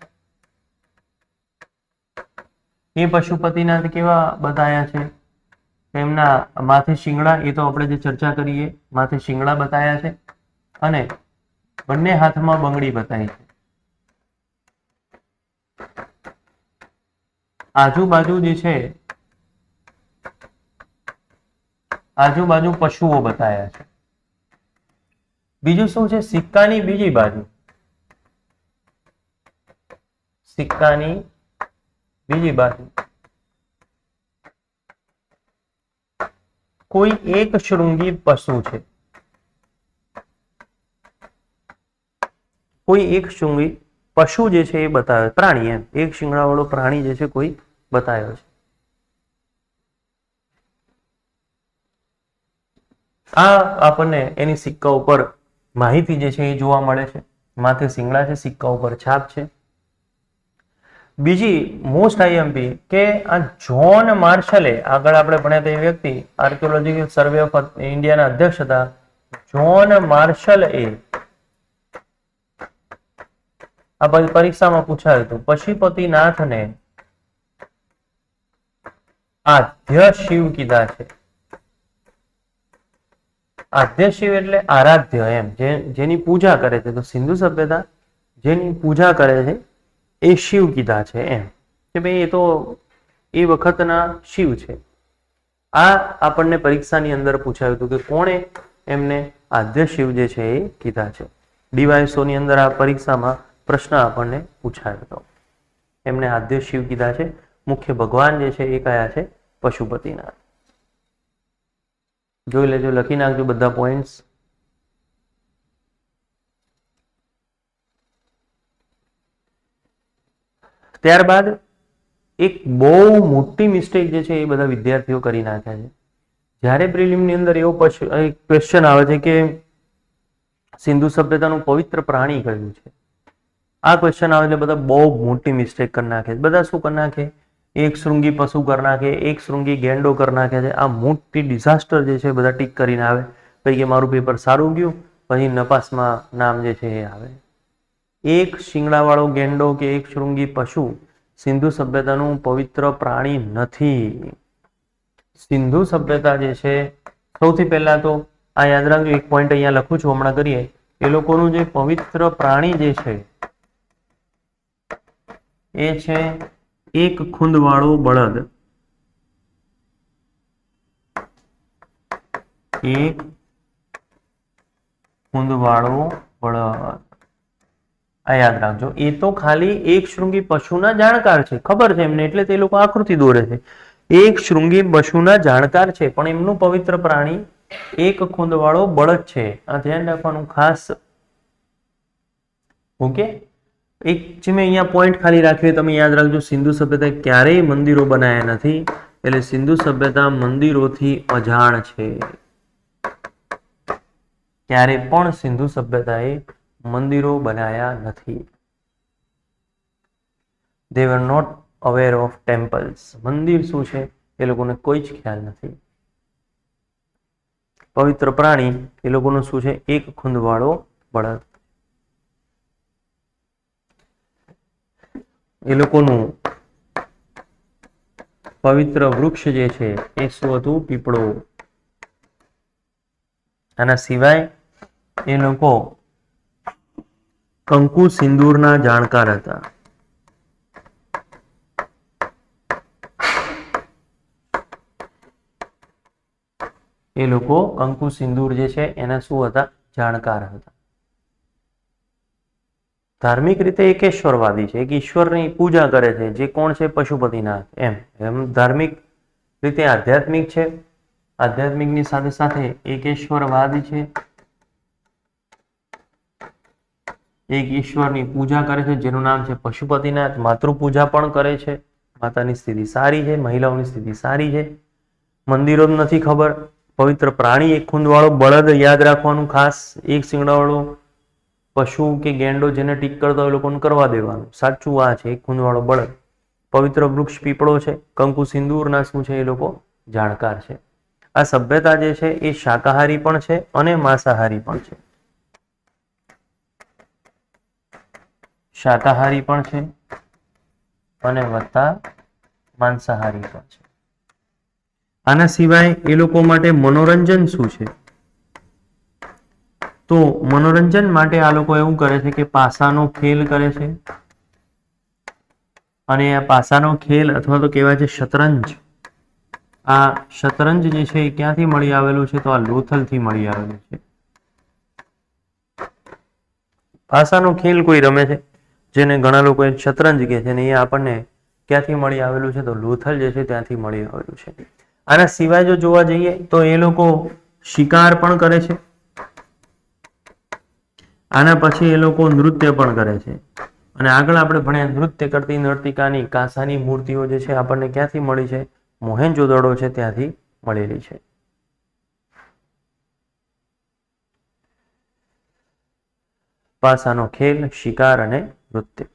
એ પશુપતિનાથ કેવા બતાયા છે? એમના માથે શિંગડા, એ તો આપણે જે ચર્ચા કરીએ, માથે શિંગડા બતાયા છે, અને બંને હાથમાં બંગડી બતાવી છે. આજુબાજુ જે છે આજુબાજુ પશુઓ બતાયા છે. બીજું શું છે? સિક્કાની બીજી બાજુ, સિક્કાની બીજી બાજુ કોઈ એક શૃંગી પશુ છે. કોઈ એક શૃંગી પશુ જે છે એ બતાવ્યો, પ્રાણી, એમ એક શિંગડા વાળો પ્રાણી જે છે કોઈ બતાવ્યો છે. આ આપણને એની સિક્કા ઉપર માહિતી જે છે એ જોવા મળે છે. માથે શિંગડા છે, સિક્કા ઉપર છાપ છે. બીજી મોસ્ટ આઈએમપી કે આ જ્હોન માર્શલે, આગળ આપણે ભણ્યા તે વ્યક્તિ, આર્કિયોલોજીકલ સર્વે ઓફ ઇન્ડિયાના અધ્યક્ષ હતા. જ્હોન માર્શલ એ આ પરીક્ષામાં પૂછાયું હતું, પશુપતિનાથને આદ્ય શિવ કીધા છે. આદ્ય શિવ એટલે આરાધ્ય, એમ જેની પૂજા કરે છે. તો સિંધુ સભ્યતા જેની પૂજા કરે છે એ શિવ કીધા છે, એમ કે ભાઈ એ તો એ વખતના શિવ છે. આ આપણને પરીક્ષાની અંદર પૂછાયું હતું કે કોણે એમને આદ્ય શિવ જે છે એ કીધા છે. ડીવાયસોની અંદર આ પરીક્ષામાં પ્રશ્ન આપણને પૂછાયો હતો. એમને આદ્ય શિવ કીધા છે. મુખ્ય ભગવાન જે છે એ કયા છે? પશુપતિનાથ. જોઈ લેજો, લખી નાખજો બધા પોઈન્ટ્સ. ત્યારબાદ એક બહુ મોટી મિસ્ટેક જે છે એ બધા વિદ્યાર્થીઓ કરી નાખ્યા છે. જ્યારે પ્રિલિમની અંદર એવો ક્વેશ્ચન આવે છે કે સિંધુ સભ્યતાનું પવિત્ર પ્રાણી કયું છે, આ ક્વેશ્ચન આવે એટલે બધા બહુ મોટી મિસ્ટેક કરી નાખે છે. બધા શું કરી નાખે? એક શૃંગી પશુ કરી નાખે, એક શૃંગી ગેંડો કરી નાખે છે. આ મોટી ડિઝાસ્ટર જે છે બધા ટીક કરીને આવે, પછી કે મારું પેપર સારું ગયું, પછી નપાસમાં નામ જે છે એ આવે. એક શિંગડાવાળો ગેંડો કે એક શૃંગી પશુ સિંધુ સભ્યતાનું પવિત્ર પ્રાણી નથી. સિંધુ સભ્યતા જે છે, સૌથી પહેલા તો આ યાદ રાખજો, એક પોઈન્ટ અહીંયા લખું છું, હમણાં કરીએ. એ લોકોનું જે પવિત્ર પ્રાણી જે છે એ છે એક ખૂંદવાળો બળદ. એક ખૂંદવાળો બળદ, આ યાદ રાખજો. એ તો ખાલી એક શૃંગી પશુના જાણકાર છે, ખબર છે એમને, એટલે તે લોકો આકૃતિ દોરે છે. એક શૃંગી પશુના જાણકાર છે, પણ એમનું પવિત્ર પ્રાણી એક ખૂંદવાળો બળદ છે. આ ધ્યાન રાખવાનું ખાસ. ઓકે, એક જે મેં અહીંયા પોઈન્ટ ખાલી રાખ્યો, તમે યાદ રાખજો. સિંધુ સભ્યતા ક્યારેય મંદિરો બનાવ્યા નથી, એટલે સિંધુ સભ્યતા મંદિરોથી અજાણ છે. ક્યારે પણ સિંધુ સભ્યતાએ મંદિરો બનાયા નથી. They were not aware of temples. મંદિર શું છે એ લોકોને કોઈ જ ખ્યાલ નથી. પવિત્ર પ્રાણી એ લોકોનું શું છે? એક ખૂંદવાળો બળદ. એ લોકોનું પવિત્ર વૃક્ષ જે છે એ શું હતું? પીપળો. આના સિવાય એ લોકો કંકુ સિંદૂરના જાણકાર હતા. એ લોકો કંકુ સિંદૂર જે છે એના શું હતા? જાણકાર હતા. ધાર્મિક રીતે એકેશ્વરવાદી છે, એક ઈશ્વરની પૂજા કરે છે, જે કોણ છે? પશુપતિનાથ. એમ ધાર્મિક રીતે આધ્યાત્મિક છે, આધ્યાત્મિકની સાથે સાથે એકેશ્વરવાદી છે, એક ઈશ્વરની પૂજા કરે છે જેનું નામ છે પશુપતિનાથ. માતૃપૂજા પણ કરે છે, માતાની સ્થિતિ સારી છે, મહિલાઓની સ્થિતિ સારી છે. મંદિરો જ નથી ખબર. પવિત્ર પ્રાણી એક ખૂંદવાળો બળદ યાદ રાખવાનું ખાસ. એક શિંગડાવાળો પશુ કે ગેંડો જેને ટીક કરતા હોય એ લોકોને કરવા દેવાનું. સાચું આ છે, એક ખૂંદવાળો બળદ. પવિત્ર વૃક્ષ પીપળો છે. કંકુ સિંદૂરના શું છે? એ લોકો જાણકાર છે. આ સભ્યતા જે છે એ શાકાહારી પણ છે અને માંસાહારી પણ છે. શાકાહારી પણ છે અને વત્તા માંસાહારી પણ છે. આના સિવાય એ લોકો માટે મનોરંજન શું છે? તો મનોરંજન માટે આ લોકો એવું કરે છે કે પાસાનો ખેલ કરે છે. અને આ પાસાનો ખેલ અથવા તો કહેવાય છે શતરંજ. આ શતરંજ જે છે એ ક્યાંથી મળી આવેલું છે? તો આ લોથલથી મળી આવેલું છે. પાસાનો ખેલ કોઈ રમે છે જેને ઘણા લોકો શતરંજ કહે છે, ને એ આપણને ક્યાંથી મળી આવેલું છે? તો લોથલ જે છે ત્યાંથી મળી આવેલું છે. આના સિવાય જો જોવા જઈએ તો એ લોકો શિકાર પણ કરે છે. આના પછી એ લોકો નૃત્ય પણ કરે છે. અને આગળ આપણે ભણ્યા નૃત્ય કરતી નર્તિકાની કાંસાની મૂર્તિઓ જે છે આપણને ક્યાંથી મળી છે? મોહેંજો-દડો છે ત્યાંથી મળેલી છે. પાસાનો ખેલ, શિકાર અને નૃત્ય.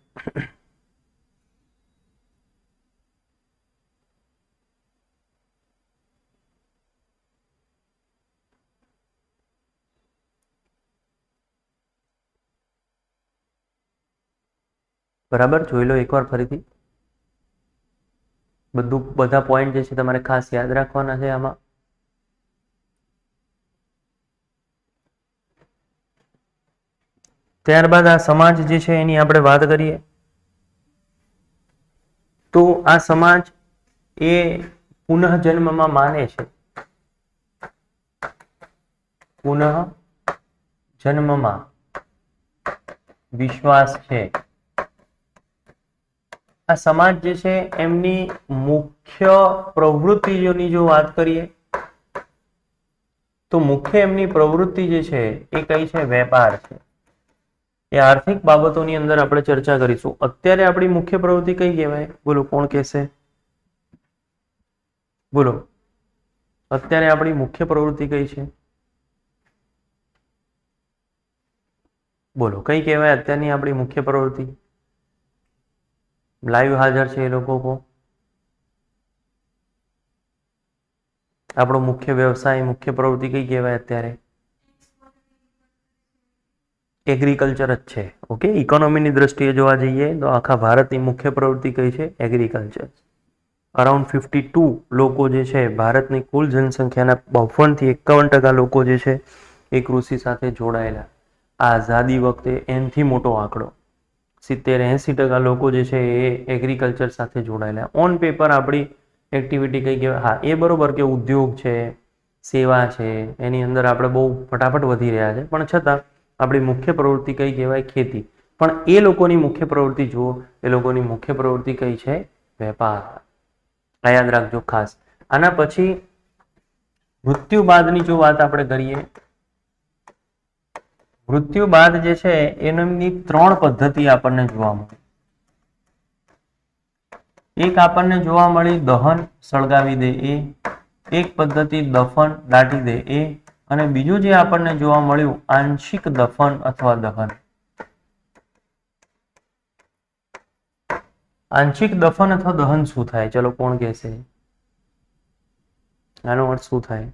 બરાબર, જોઈ લો એકવાર ફરીથી. બધા પોઈન્ટ જે છે તમારે ખાસ યાદ રાખવાના છે આમાં. ત્યારબાદ આ સમાજ જે છે એની આપણે વાત કરીએ તો આ સમાજ એ પુનઃજન્મમાં માને છે. પુનઃજન્મમાં વિશ્વાસ છે. આ સમાજ જે છે એમની મુખ્ય પ્રવૃત્તિઓની જો વાત કરીએ તો મુખ્ય એમની પ્રવૃત્તિ જે છે એ કઈ છે? વેપાર છે. એ આર્થિક બાબતોની અંદર આપણે ચર્ચા કરીશું. અત્યારે આપણી મુખ્ય પ્રવૃત્તિ કઈ કહેવાય? બોલો, કોણ કહેશે? બોલો, અત્યારે આપણી મુખ્ય પ્રવૃત્તિ કઈ છે? બોલો, કઈ કહેવાય અત્યારની આપણી મુખ્ય પ્રવૃત્તિ? લાઈવ હાજર છે એ લોકો કો. આપણો મુખ્ય વ્યવસાય, મુખ્ય પ્રવૃત્તિ કઈ કહેવાય અત્યારે? એગ્રીકલ્ચર જ છે. ઓકે, ઇકોનોમીની દ્રષ્ટિએ જોવા જઈએ તો આખા ભારતની મુખ્ય પ્રવૃત્તિ કઈ છે? એગ્રીકલ્ચર. અરાઉન્ડ 52 લોકો જે છે ભારતની કુલ જનસંખ્યાના 52 થી 51% લોકો જે છે એ કૃષિ સાથે જોડાયેલા. આઝાદી વખતે એનથી મોટો આંકડો 70-80% લોકો જે છે એ એગ્રીકલ્ચર સાથે જોડાયેલા. ઓન પેપર આપણી એક્ટિવિટી કઈ કહેવાય? હા, એ બરોબર કે ઉદ્યોગ છે, સેવા છે, એની અંદર આપણે બહુ ફટાફટ વધી રહ્યા છે, પણ છતાં આપણી મુખ્ય પ્રવૃત્તિ કઈ કહેવાય? ખેતી. પણ એ લોકોની મુખ્ય પ્રવૃત્તિ જુઓ, એ લોકોની મુખ્ય પ્રવૃત્તિ કઈ છે? વેપાર. આ યાદ રાખજો ખાસ. આના પછી મૃત્યુ બાદની જો વાત આપણે કરીએ, મૃત્યુ બાદ જે છે એની 3 પદ્ધતિ આપણને જોવા મળે. એક આપણને જોવા મળી દહન, સળગાવી દે એ. એક પદ્ધતિ દફન, દાટી દે એ. અને બીજું જે આપણને જોવા મળ્યું આંશિક દફન અથવા દહન. આંશિક દફન અથવા દહન શું થાય? ચલો કોણ કહેશે? આનો અર્થ શું થાય?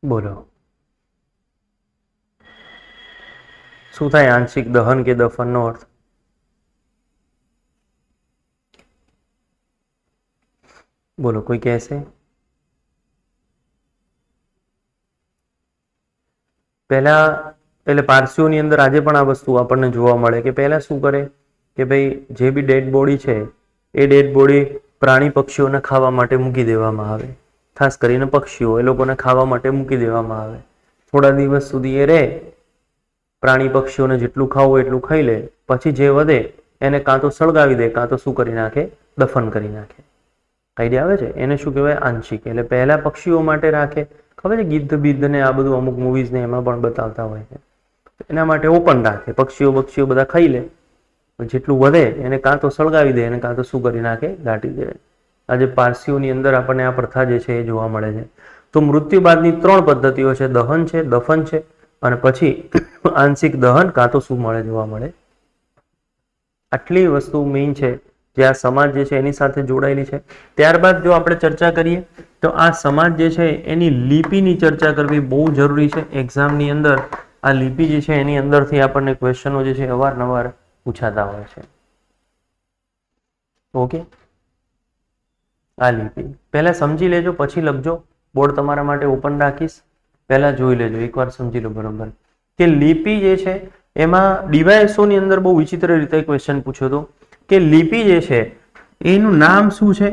બોલો, શું થાય આંશિક દહન કે દફનનો અર્થ? બોલો, કોઈ કહેશે? પહેલા એટલે પારસીઓની અંદર આજે પણ આ વસ્તુ આપણને જોવા મળે કે પહેલા શું કરે કે ભાઈ જે બી ડેડ બોડી છે એ ડેડ બોડી પ્રાણી પક્ષીઓને ખાવા માટે મૂકી દેવામાં આવે. ખાસ કરીને પક્ષીઓ, એ લોકોને ખાવા માટે મૂકી દેવામાં આવે. થોડા દિવસ સુધી એ રહે, પ્રાણી પક્ષીઓને જેટલું ખાવું એટલું ખાઈ લે, પછી જે વધે એને કાં તો સળગાવી દે કાં તો શું કરી નાખે, દફન કરી નાખે. આઈડિયા આવે છે? એને શું કહેવાય? આંશિક. એટલે પહેલા પક્ષીઓ માટે રાખે. ખબર છે ગીધ બીધ ને આ બધું અમુક મૂવીઝ ને એમાં પણ બતાવતા હોય છે. એના માટે ઓપન રાખે, પક્ષીઓ બધા ખાઈ લે, જેટલું વધે એને કાં તો સળગાવી દે અને કાં તો શું કરી નાખે, દાટી દે. આજે પારસીઓની અંદર આપણને આ પ્રથા જે છે એ જોવા મળે છે. તો મૃત્યુ બાદની 3 પદ્ધતિઓ છે: દહન છે, દફન છે અને પછી આંશિક દહન કાં તો શું મળે, જોવા મળે. આટલી વસ્તુ મેઇન છે જે આ સમાજ જે છે એની સાથે જોડાયેલી છે. ત્યારબાદ જો આપણે ચર્ચા કરીએ તો આ સમાજ જે છે એની લિપિની ચર્ચા કરવી બહુ જરૂરી છે. એક્ઝામની અંદર આ લિપિ જે છે એની અંદરથી આપણને ક્વેશ્ચનો જે છે અવારનવાર પૂછાતા હોય છે. ઓકે, આ લિપિ પહેલા સમજી લેજો, પછી લખજો. બોર્ડ તમારા માટે ઓપન રાખીશ, પહેલા જોઈ લેજો, એકવાર સમજી લો બરોબર કે લિપિ જે છે એમાં DYSO ની અંદર બહુ વિચિત્ર રીતે ક્વેશ્ચન પૂછ્યો હતો કે લિપિ જે છે એનું નામ શું છે?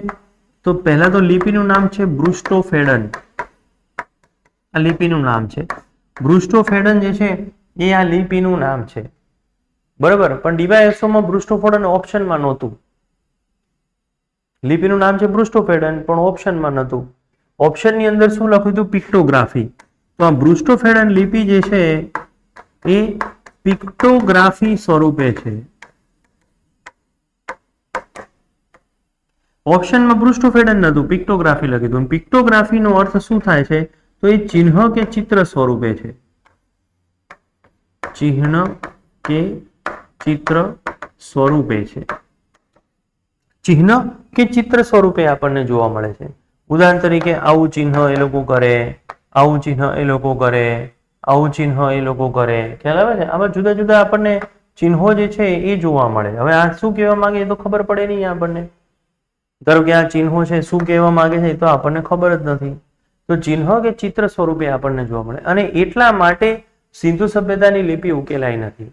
તો પહેલા તો લિપિનું નામ છે બ્રુસ્ટોફેડન. આ લિપિનું નામ છે બ્રુસ્ટોફેડન જે છે એ આ લિપિનું નામ છે, બરાબર. પણ DYSO માં બ્રુસ્ટોફેડન ઓપ્શનમાં નહોતું. લિપિનું નામ છે બ્રુસ્ટોફેડન પણ ઓપ્શનમાં નહોતું. ઓપ્શનની અંદર શું લખ્યું હતું? પિક્ટોગ્રાફી. તો આ બ્રુસ્ટોફેડન લિપિ જે છે એ પિક્ટોગ્રાફી સ્વરૂપે છે. ઓપ્શનમાં બ્રુસ્ટોફેડન નહોતું, પિક્ટોગ્રાફી લખી હતું. પિક્ટોગ્રાફીનો અર્થ શું થાય છે? તો એ ચિહ્ન કે ચિત્ર સ્વરૂપે છે. ચિહ્ન કે ચિત્ર સ્વરૂપે છે. ચિહ્ન કે ચિત્ર સ્વરૂપે આપણને જોવા મળે છે. ઉદાહરણ તરીકે આવું ચિહ્ન એ લોકો કરે, આવું ચિહ્ન એ લોકો કરે, આવું ચિહ્ન એ લોકો કરે. ખ્યાલ આવે છે? આમાં જુદા જુદા આપણને ચિહ્નો જે છે એ જોવા મળે. હવે આ શું કહેવા માંગે એ તો ખબર પડે નહીં આપણને. ધારો કે આ ચિહ્નો છે, શું કહેવા માંગે છે એ તો આપણને ખબર જ નથી. તો ચિહ્ન કે ચિત્ર સ્વરૂપે આપણને જોવા મળે. અને એટલા માટે સિંધુ સભ્યતાની લિપિ ઉકેલાઈ નથી.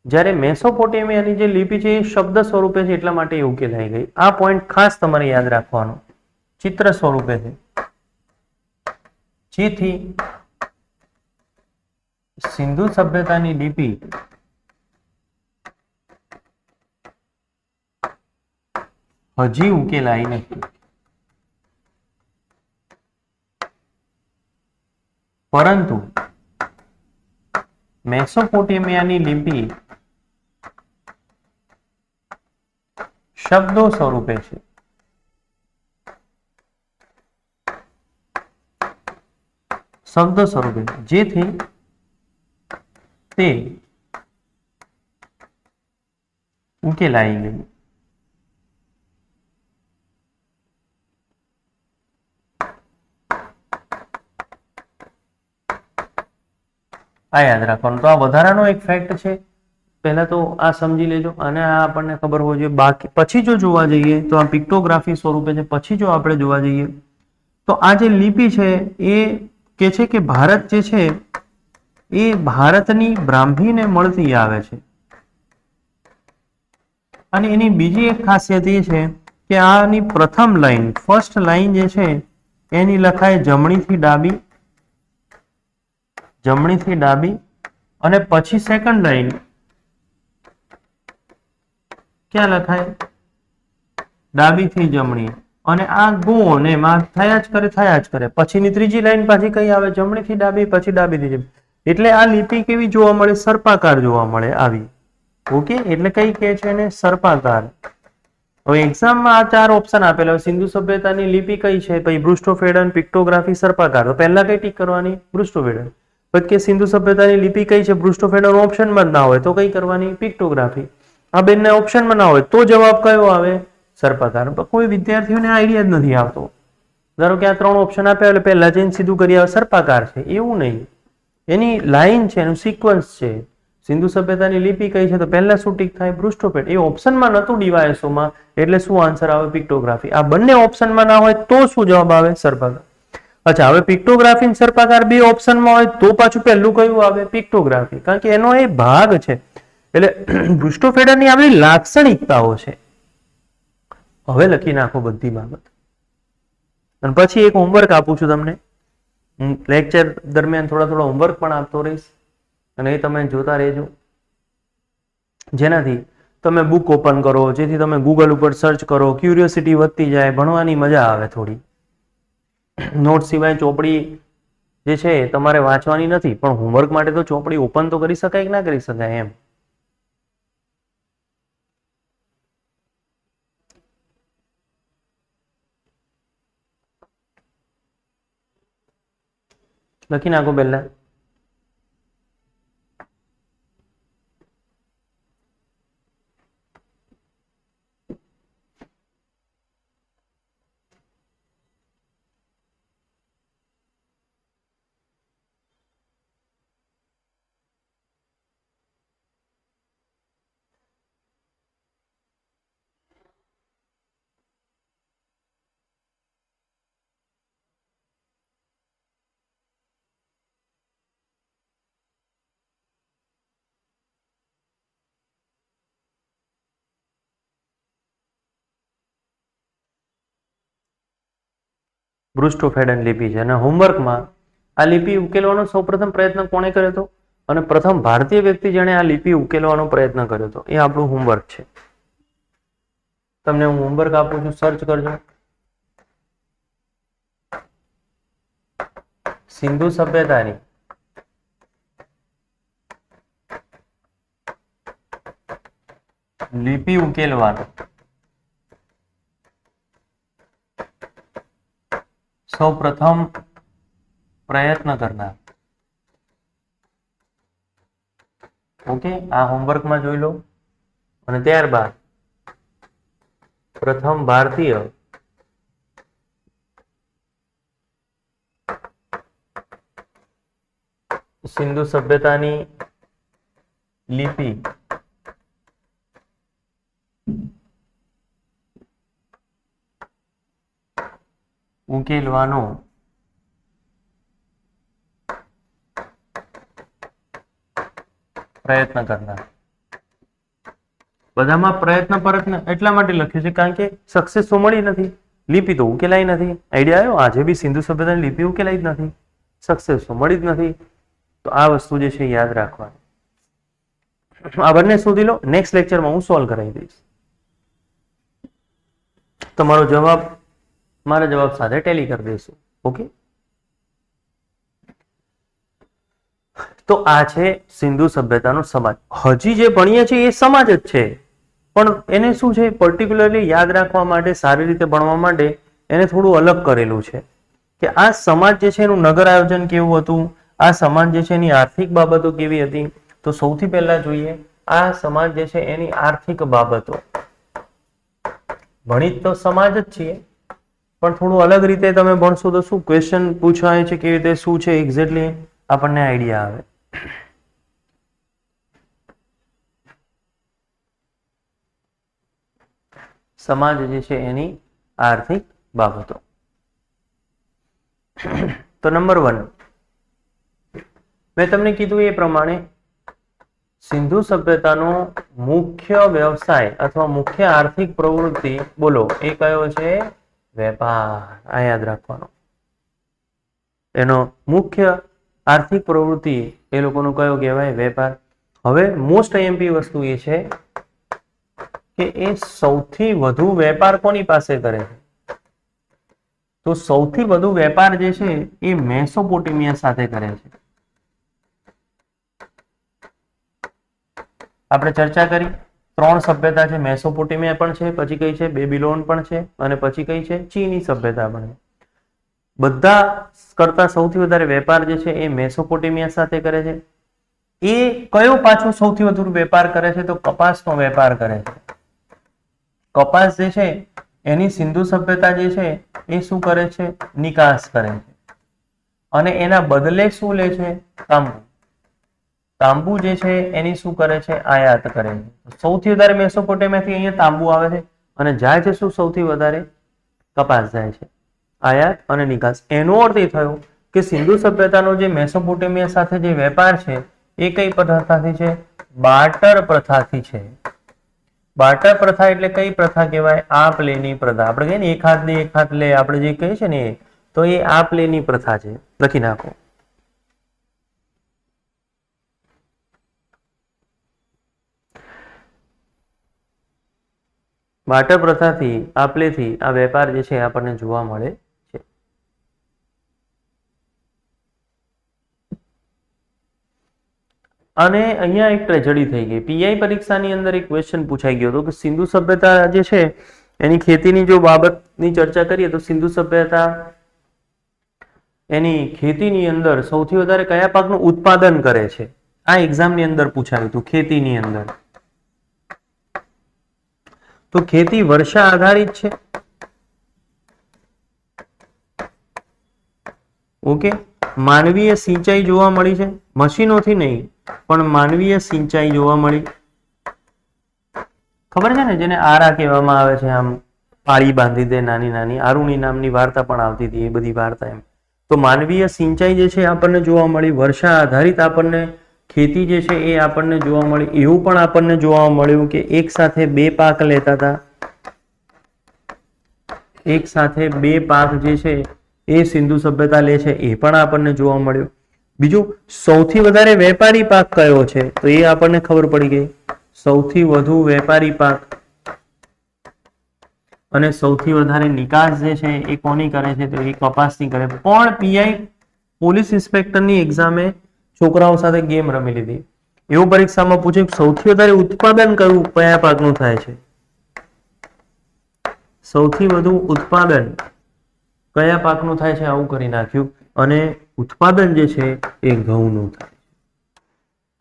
જ્યારે મેસોપોટેમિયાની જે લિપિ છે એ શબ્દ સ્વરૂપે છે, એટલા માટે એ ઉકેલાઈ ગઈ. આ પોઈન્ટ ખાસ તમારે યાદ રાખવાનો. ચિત્ર સ્વરૂપે છે, જેથી સિંધુ સભ્યતાની લિપિ હજી ઉકેલાઈ નથી. પરંતુ મેસોપોટેમિયાની લિપિ શબ્દો સ્વરૂપે છે. શબ્દ સ્વરૂપે, જેથી તે ઉકેલાઈ ગઈ. આ યાદ રાખવાનું. તો આ વધારાનો એક ફેક્ટ છે. પહેલા તો આ સમજી લેજો અને આ આપણને ખબર હોવી જોઈએ. બાકી પછી જો જોવા જઈએ તો આ પિક્ટોગ્રાફી સ્વરૂપે છે. પછી જો આપણે જોવા જઈએ તો આ જે લિપિ છે એ કે છે કે ભારત જે છે એ ભારતની બ્રાહ્મીને મળતી આવે છે. અને એની બીજી એક ખાસિયત એ છે કે આની પ્રથમ લાઈન, ફર્સ્ટ લાઈન જે છે એની લખાય જમણીથી ડાબી, જમણીથી ડાબી, અને પછી સેકન્ડ લાઈન ક્યાં લખાય? ડાબીથી જમણી. અને આ ગોળ એમ આ થયા જ કરે. પછીની ત્રીજી લાઈન પાછી કઈ આવે? જમણીથી ડાબી, પછી ડાબીથી જમણી. એટલે આ લિપિ કેવી જોવા મળે? સર્પાકાર જોવા મળે આવી. ઓકે, એટલે કઈ કહે છે એને? સર્પાકાર. હવે એક્ઝામમાં આ 4 ઓપ્શન આપેલા હોય. સિંધુ સભ્યતાની લિપિ કઈ છે? પછી બૃષ્ટોફેડન, પિક્ટોગ્રાફી, સર્પાકાર. તો પહેલા કઈ ટીક કરવાની? બૃષ્ટોફેડન. પછી કે સિંધુ સભ્યતાની લિપિ કઈ છે? બૃષ્ટોફેડન ઓપ્શનમાં ના હોય તો કઈ કરવાની? પિક્ટોગ્રાફી. આ બંને ઓપ્શનમાં ના હોય તો જવાબ કયો આવે? સર્પાકાર. કોઈ વિદ્યાર્થીઓને આઈડિયા જ નથી આવતો. ધારો કે આ 3 ઓપ્શન આપ્યા એટલે પહેલા જઈને સીધું કરી આવે સર્પાકાર છે, એવું નહીં. એની લાઈન છે, એનું સિક્વન્સ છે. સિંધુ સભ્યતાની લિપિ કઈ છે તો પહેલા શું ટીક થાય? બૃષ્ટોફેડ. એ ઓપ્શનમાં નહોતું ડીવાયએસઓમાં એટલે શું આન્સર આવે? પિક્ટોગ્રાફી. આ બંને ઓપ્શનમાં ના હોય તો શું જવાબ આવે? સર્પાકાર. અચ્છા, હવે પિક્ટોગ્રાફી અને સર્પાકાર બે ઓપ્શનમાં હોય તો પાછું પહેલું કયું આવે? પિક્ટોગ્રાફી. કારણ કે એનો એ ભાગ છે. એટલે બૃષ્ટોફેડરની આપણી લાક્ષણિકતાઓ છે. હવે લખી નાખો બધી બાબત. અને પછી એક હોમવર્ક આપું છું તમને. લેક્ચર દરમિયાન થોડા હોમવર્ક પણ આપતો રહીશ અને એ તમે જોતા રહેજો, જેનાથી તમે બુક ઓપન કરો, જેથી તમે ગૂગલ ઉપર સર્ચ કરો, ક્યુરિયોસિટી વધતી જાય, ભણવાની મજા આવે થોડી. નોટ સિવાય ચોપડી જે છે તમારે વાંચવાની નથી, પણ હોમવર્ક માટે તો ચોપડી ઓપન તો કરી શકાય કે ના કરી શકાય એમ. લખી નાખો પહેલા. બૃષ્ટોફેડન લિપિ છે અને હોમવર્કમાં આ લિપિ ઉકેલવાનો સૌપ્રથમ પ્રયત્ન કોણે કર્યો હતો અને પ્રથમ ભારતીય વ્યક્તિ જેણે આ લિપિ ઉકેલવાનો પ્રયત્ન કર્યો હતો, એ આપણું હોમવર્ક છે. તમને હું હોમવર્ક આપું છું, સર્ચ કરજો. સિંધુ સભ્યતાની લિપિ ઉકેલવાનો સૌ પ્રથમ પ્રયત્ન કરનાર. ઓકે, આ હોમવર્કમાં જોઈ લો. અને ત્યારબાદ પ્રથમ ભારતીય સિંધુ સભ્યતાની લિપિ ઉકેલવાનો પ્રયત્ન કરનાર. બધામાં પ્રયત્ન એટલા માટે લખ્યું છે કારણ કે સક્સેસ તો મળી નથી, લિપિ તો ઉકેલાઈ નથી. આઈડિયા આવ્યો? આજે બી સિંધુ સભ્યતાની લિપિ ઉકેલાઈ જ નથી, સક્સેસ તો મળી જ નથી. તો આ વસ્તુ જે છે યાદ રાખવાની. આ બંને શોધી લો, નેક્સ્ટ લેક્ચરમાં હું સોલ્વ કરાવી દઈશ. તમારો જવાબ મારા જવાબ સાથે ટેલી કરી દઈશું. ઓકે, તો આ છે સિંધુ સભ્યતાનો સમાજ. હજી જે ભણીએ છીએ એ સમાજ જ છે, પણ એને શું છે પર્ટિક્યુલરલી યાદ રાખવા માટે, સારી રીતે ભણવા માટે એને થોડું અલગ કરેલું છે કે આ સમાજ જે છે એનું નગર આયોજન કેવું હતું, આ સમાજ જે છે એની આર્થિક બાબતો કેવી હતી. તો સૌથી પહેલા જોઈએ આ સમાજ જે છે એની આર્થિક બાબતો. ભણી તો સમાજ જ છીએ, પણ થોડું અલગ રીતે તમે ભણશો તો શું ક્વેશ્ચન પૂછાય છે, કેવી રીતે શું છે એક્ઝેક્ટલી આપણને આઈડિયા આવે. સમાજ જે છે એની આર્થિક બાબતો. તો નંબર 1 મેં તમને કીધું એ પ્રમાણે સિંધુ સભ્યતાનો મુખ્ય વ્યવસાય અથવા મુખ્ય આર્થિક પ્રવૃત્તિ બોલો એ કયો છે? વેપાર. આ યાદ રાખવાનો. એનો મુખ્ય આર્થિક પ્રવૃત્તિ એ લોકોનો કયો કહેવાય? વેપાર. હવે મોસ્ટ આઈએમપી વસ્તુ એ છે કે એ સૌથી વધુ વેપાર કોની પાસે કરે છે? તો સૌથી વધુ વેપાર જે છે એ મેસોપોટેમિયા સાથે કરે છે. આપણે ચર્ચા કરી ત્રણ સભ્યતા છે, મેસોપોટેમિયા પણ છે, પછી કઈ છે બેબીલોન પણ છે, અને પછી કઈ છે ચીની સભ્યતા પણ છે. બધા કરતા સૌથી વધારે વેપાર જે છે એ મેસોપોટેમિયા સાથે કરે છે. એ કયો પાછો સૌથી વધુ વેપાર કરે છે? તો કપાસનો વેપાર કરે છે. કપાસ જે છે એની સિંધુ સભ્યતા જે છે એ શું કરે છે? નિકાસ કરે છે. અને એના બદલે શું લે છે? તાંબુ. તાંબુ જે છે એની શું કરે છે? આયાત કરે છે. સૌથી વધારે મેસોપોટેમિયાથી અહીંયા તાંબુ આવે છે, અને જાય છે શું સૌથી વધારે? કપાસ જાય છે. આયાત અને નિકાસ. એનો અર્થ એ થયો કે સિંધુ સભ્યતાનો જે મેસોપોટેમિયા સાથે જે વેપાર છે એ કઈ પ્રથાથી છે? બાર્ટર પ્રથાથી છે. બાર્ટર પ્રથા એટલે કઈ પ્રથા કહેવાય? આપ લેની પ્રથા. આપણે કહીએ ને એક હાથ દે એક હાથ લે, આપણે જે કહીએ છીએ ને એ, તો એ આપ લેની પ્રથા છે. લખી નાખો. બાર્ટર પ્રથાથી આપલેથી આ વેપાર જે છે આપણને જોવા મળે છે. અને અહીંયા એક ટ્રેજડી થઈ ગઈ. પીઆઈ પરીક્ષાની અંદર એક ક્વેશ્ચન પૂછાઈ ગયો હતો કે સિંધુ સભ્યતા જે છે એની ખેતીની જો બાબતની ચર્ચા કરીએ તો સિંધુ સભ્યતા એની ખેતીની અંદર સૌથી વધારે કયા પાકનું ઉત્પાદન કરે છે? આ એક્ઝામની અંદર પૂછાયું હતું. ખેતીની અંદર તો ખેતી વર્ષા આધારિત છે. ઓકે, માનવીય સિંચાઈ જોવા મળી છે, મશીનોથી નહીં પણ માનવીય સિંચાઈ જોવા મળી. ખબર છે ને, જેને આરા કહેવામાં આવે છે, આમ પાળી બાંધી દે નાની નાની, આરુણી નામની વાર્તા પણ આવતી હતી, એ બધી વાર્તા એમ. તો માનવીય સિંચાઈ જે છે આપણને જોવા મળી. વર્ષા આધારિત આપણને ખેતી જે છે એ આપણને જોવા મળી. એવું પણ આપણને જોવા મળ્યું કે એક સાથે બે પાક લેતા હતા. એક સાથે બે પાક જે છે એ સિંધુ સભ્યતા લે છે, એ પણ આપણને જોવા મળ્યું. બીજું, સૌથી વધારે વેપારી પાક કયો છે? તો એ આપણને ખબર પડી ગઈ. સૌથી વધુ વેપારી પાક અને સૌથી વધારે નિકાસ જે છે એ કોની કરે છે? તો એ કપાસની કરે. પણ પીઆઈ પોલીસ ઇન્સ્પેક્ટરની એક્ઝામે છોકરાઓ સાથે ગેમ રમી લીધી. એવું પરીક્ષામાં પૂછ્યું સૌથી વધારે ઉત્પાદન કયા પાકનું થાય છે? સૌથી વધુ ઉત્પાદન કયા પાકનું થાય છે? આવું કરી નાખ્યું. અને ઉત્પાદન જે છે એ ઘઉંનું થાય.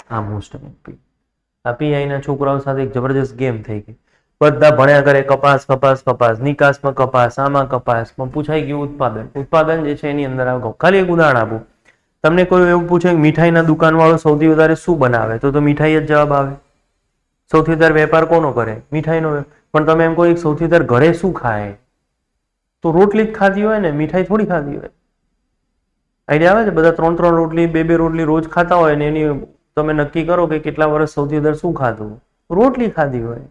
આ મોસ્ટ ઓફ પીઆઈના છોકરાઓ સાથે એક જબરજસ્ત ગેમ થઈ ગઈ. બધા ભણ્યા કરે કપાસ કપાસ કપાસ, નિકાસમાં કપાસ, આમાં કપાસ, પણ પૂછાઈ ગયું ઉત્પાદન. ઉત્પાદન જે છે એની અંદર આવો. ખાલી એક ઉદાહરણ આપું. તમને કોઈ એવું પૂછે કે મીઠાઈના દુકાનવાળો સૌથી વધારે શું બનાવે? તો મીઠાઈ જ જવાબ આવે. સૌથી વધારે વેપાર કોનો કરે? મીઠાઈનો. પણ તમે એમ કહો સૌથી વધારે ઘરે શું ખાય? તો રોટલી જ ખાધી હોય ને, મીઠાઈ થોડી ખાધી હોય. આઈડિયા આવે છે? બધા 3-3 રોટલી, 2-2 રોટલી રોજ ખાતા હોય ને એની તમે નક્કી કરો કે કેટલા વર્ષ સૌથી વધારે શું ખાધું? રોટલી ખાધી હોય.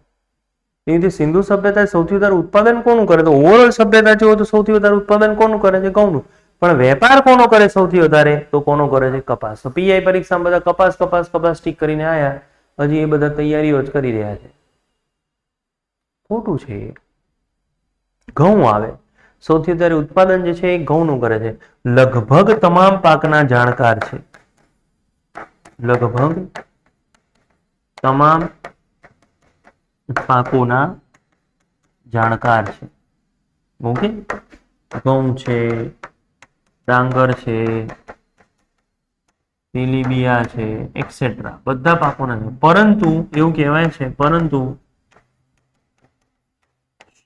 એ રીતે સિંધુ સભ્યતા સૌથી વધારે ઉત્પાદન કોનું કરે? તો ઓવરઓલ સભ્યતા જુઓ તો સૌથી વધારે ઉત્પાદન કોનું કરે છે? ઘઉંનું. પણ વેપાર કોનો કરે સૌથી વધારે? તો કોનો કરે છે? કપાસ. તો પીઆઈ પરીક્ષામાં બધા કપાસ કપાસ કપાસ ટીક કરીને આયા. હજી એ બધા તૈયારીઓ જ કરી રહ્યા છે. ખોટું છે. ઘઉં આવે. સૌથી વધારે ઉત્પાદન જે છે એ ઘઉંનું કરે છે. લગભગ તમામ પાકના જાણકાર છે. લગભગ તમામ પાકોના જાણકાર છે. ઓકે, ઘઉં છે, ડાંગર છે, તેલીબિયા છે, એક્સેટ્રા બધા પાકોના છે. પરંતુ એવું કહેવાય છે, પરંતુ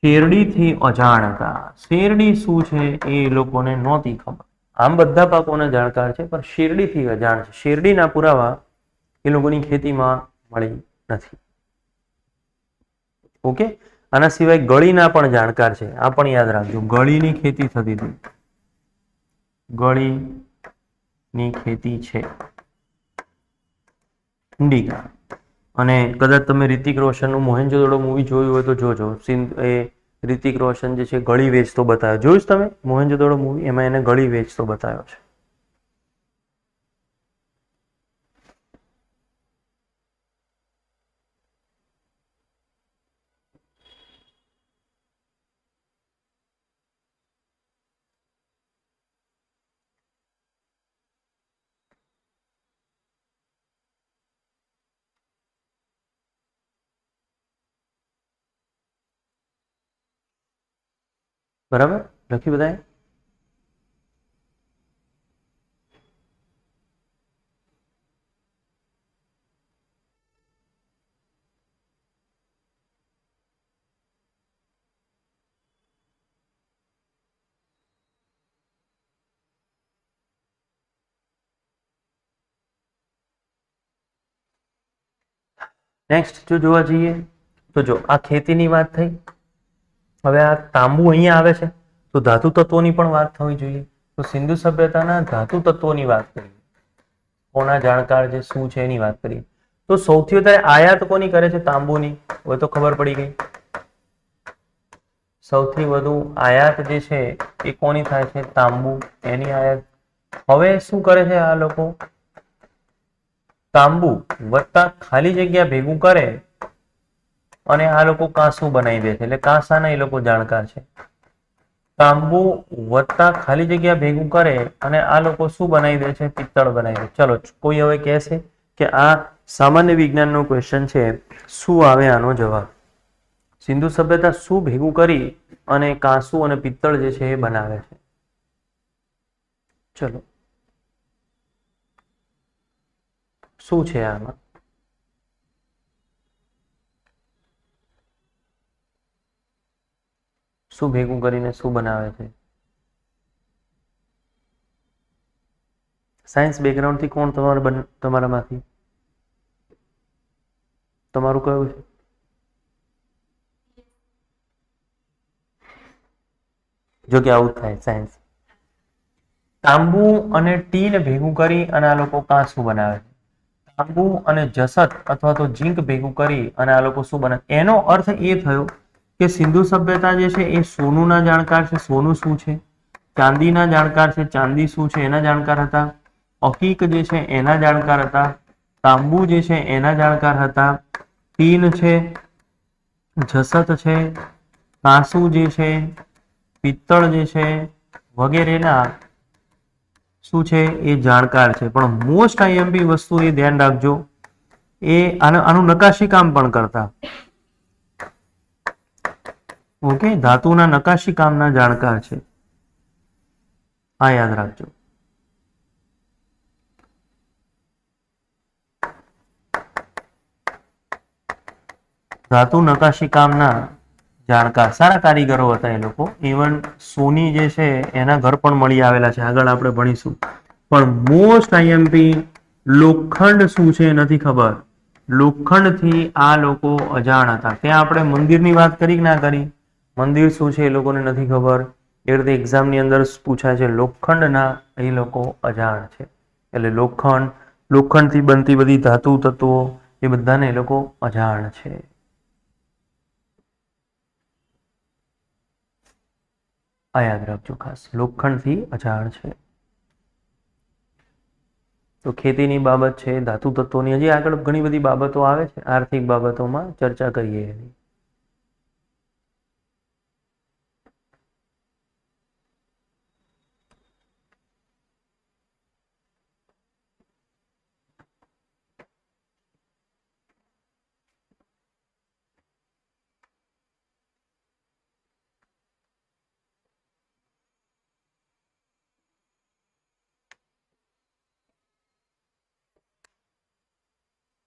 શેરડીથી અજાણ હતા. શેરડી શું છે એ લોકોને નહોતી ખબર. આમ બધા પાકોના જાણકાર છે, પણ શેરડીથી અજાણ છે. શેરડીના પુરાવા એ લોકોની ખેતીમાં મળી નથી. ઓકે, આના સિવાય ગળીના પણ જાણકાર છે. આ પણ યાદ રાખજો. ગળીની ખેતી થતી હતી. ગળીની ખેતી છે. ઇન્ડિકા. અને કદાચ તમે રિતિક રોશનનું મોહેન્જો-દડો મૂવી જોયું હોય તો જોજો. એ રિતિક રોશન જે છે ગળી વેચતો બતાવ્યો. જોયું તમે મોહેન્જો-દડો મૂવી? એમાં એને ગળી વેચતો બતાવ્યો છે. બરાબર, લખી બધાએ? નેક્સ્ટ જો જોવા જઈએ તો જો આ ખેતીની વાત થઈ. હવે આ તાંબુ અહીંયા આવે છે તો ધાતુ તત્વોની પણ વાત થવી જોઈએ. તો સિંધુ સભ્યતાના ધાતુ તત્વોની વાત કરીએ, કોના જાણકાર છે, શું છે એની વાત કરીએ. તો સૌથી વધારે આયાત કોની કરે છે? તાંબુની. હવે તો ખબર પડી ગઈ. સૌથી વધુ આયાત જે છે એ કોની થાય છે? તાંબુ, એની આયાત. હવે શું કરે છે આ લોકો? તાંબુ વત્તા ખાલી જગ્યા ભેગું કરે અને આ લોકો કાંસુ બનાવી દે છે. એટલે કાંસાના એ લોકો જાણકાર છે. તાંબુ વત્તા ખાલી જગ્યા ભેગું કરે અને આ લોકો શું બનાવી દે છે? પિત્તળ બનાવી દે. ચલો, કોઈ હવે કહેશે કે આ સામાન્ય વિજ્ઞાનનો ક્વેશ્ચન છે, શું આવે આનો જવાબ? સિંધુ સભ્યતા શું ભેગું કરી અને કાંસુ અને પિત્તળ જે છે એ બનાવે છે? ચલો, શું છે આમાં? શું ભેગું કરીને શું બનાવે છે? સાયન્સ બેકગ્રાઉન્ડ થી કોણ તમારામાંથી? તમારું કયું છે? જો કે આવું થાય સાયન્સ. તાંબુ અને ટીન ભેગું કરી અને આ લોકો કાંસુ બનાવે છે. તાંબુ અને જસત અથવા તો ઝીંક ભેગું કરી અને આ લોકો શું બનાવે? એનો અર્થ એ થયો કે સિંધુ સભ્યતા જે છે એ સોનુના જાણકાર છે. સોનું શું છે? ચાંદીના જાણકાર છે. ચાંદી શું છે એના જાણકાર હતા. અકીક જે છે એના જાણકાર હતા. તાંબુ જે છે એના જાણકાર હતા. ટીન છે, જસત છે, કાંસુ જે છે, પિત્તળ જે છે વગેરેના શું છે એ જાણકાર છે. પણ મોસ્ટ આઈએમપી વસ્તુ એ ધ્યાન રાખજો, એ આનું નકાશી કામ પણ કરતા. ઓકે, ધાતુના નકાશી કામના જાણકાર છે. આ યાદ રાખજો. ધાતુ નકાશી કામના જાણકાર, સારા કારીગરો હતા એ લોકો. ઇવન સોની જે છે એના ઘર પણ મળી આવેલા છે, આગળ આપણે ભણીશું. પણ મોસ્ટ આઈએમપી લોખંડ શું છે નથી ખબર. લોખંડથી આ લોકો અજાણ હતા. ત્યાં આપણે મંદિરની વાત કરી કે ના કરી? મંદિર શું છે એ લોકોને નથી ખબર. એ રીતે એક્ઝામની અંદર પૂછાય છે. લોખંડના એ લોકો અજાણ છે. એટલે લોખંડથી બનતી બધી ધાતુ તત્વો એ બધાને એ લોકો અજાણ છે. આ યાદ રાખજો ખાસ, લોખંડથી અજાણ છે. તો ખેતીની બાબત છે, ધાતુ તત્વોની, હજી આગળ ઘણી બધી બાબતો આવે છે. આર્થિક બાબતોમાં ચર્ચા કરીએ એની.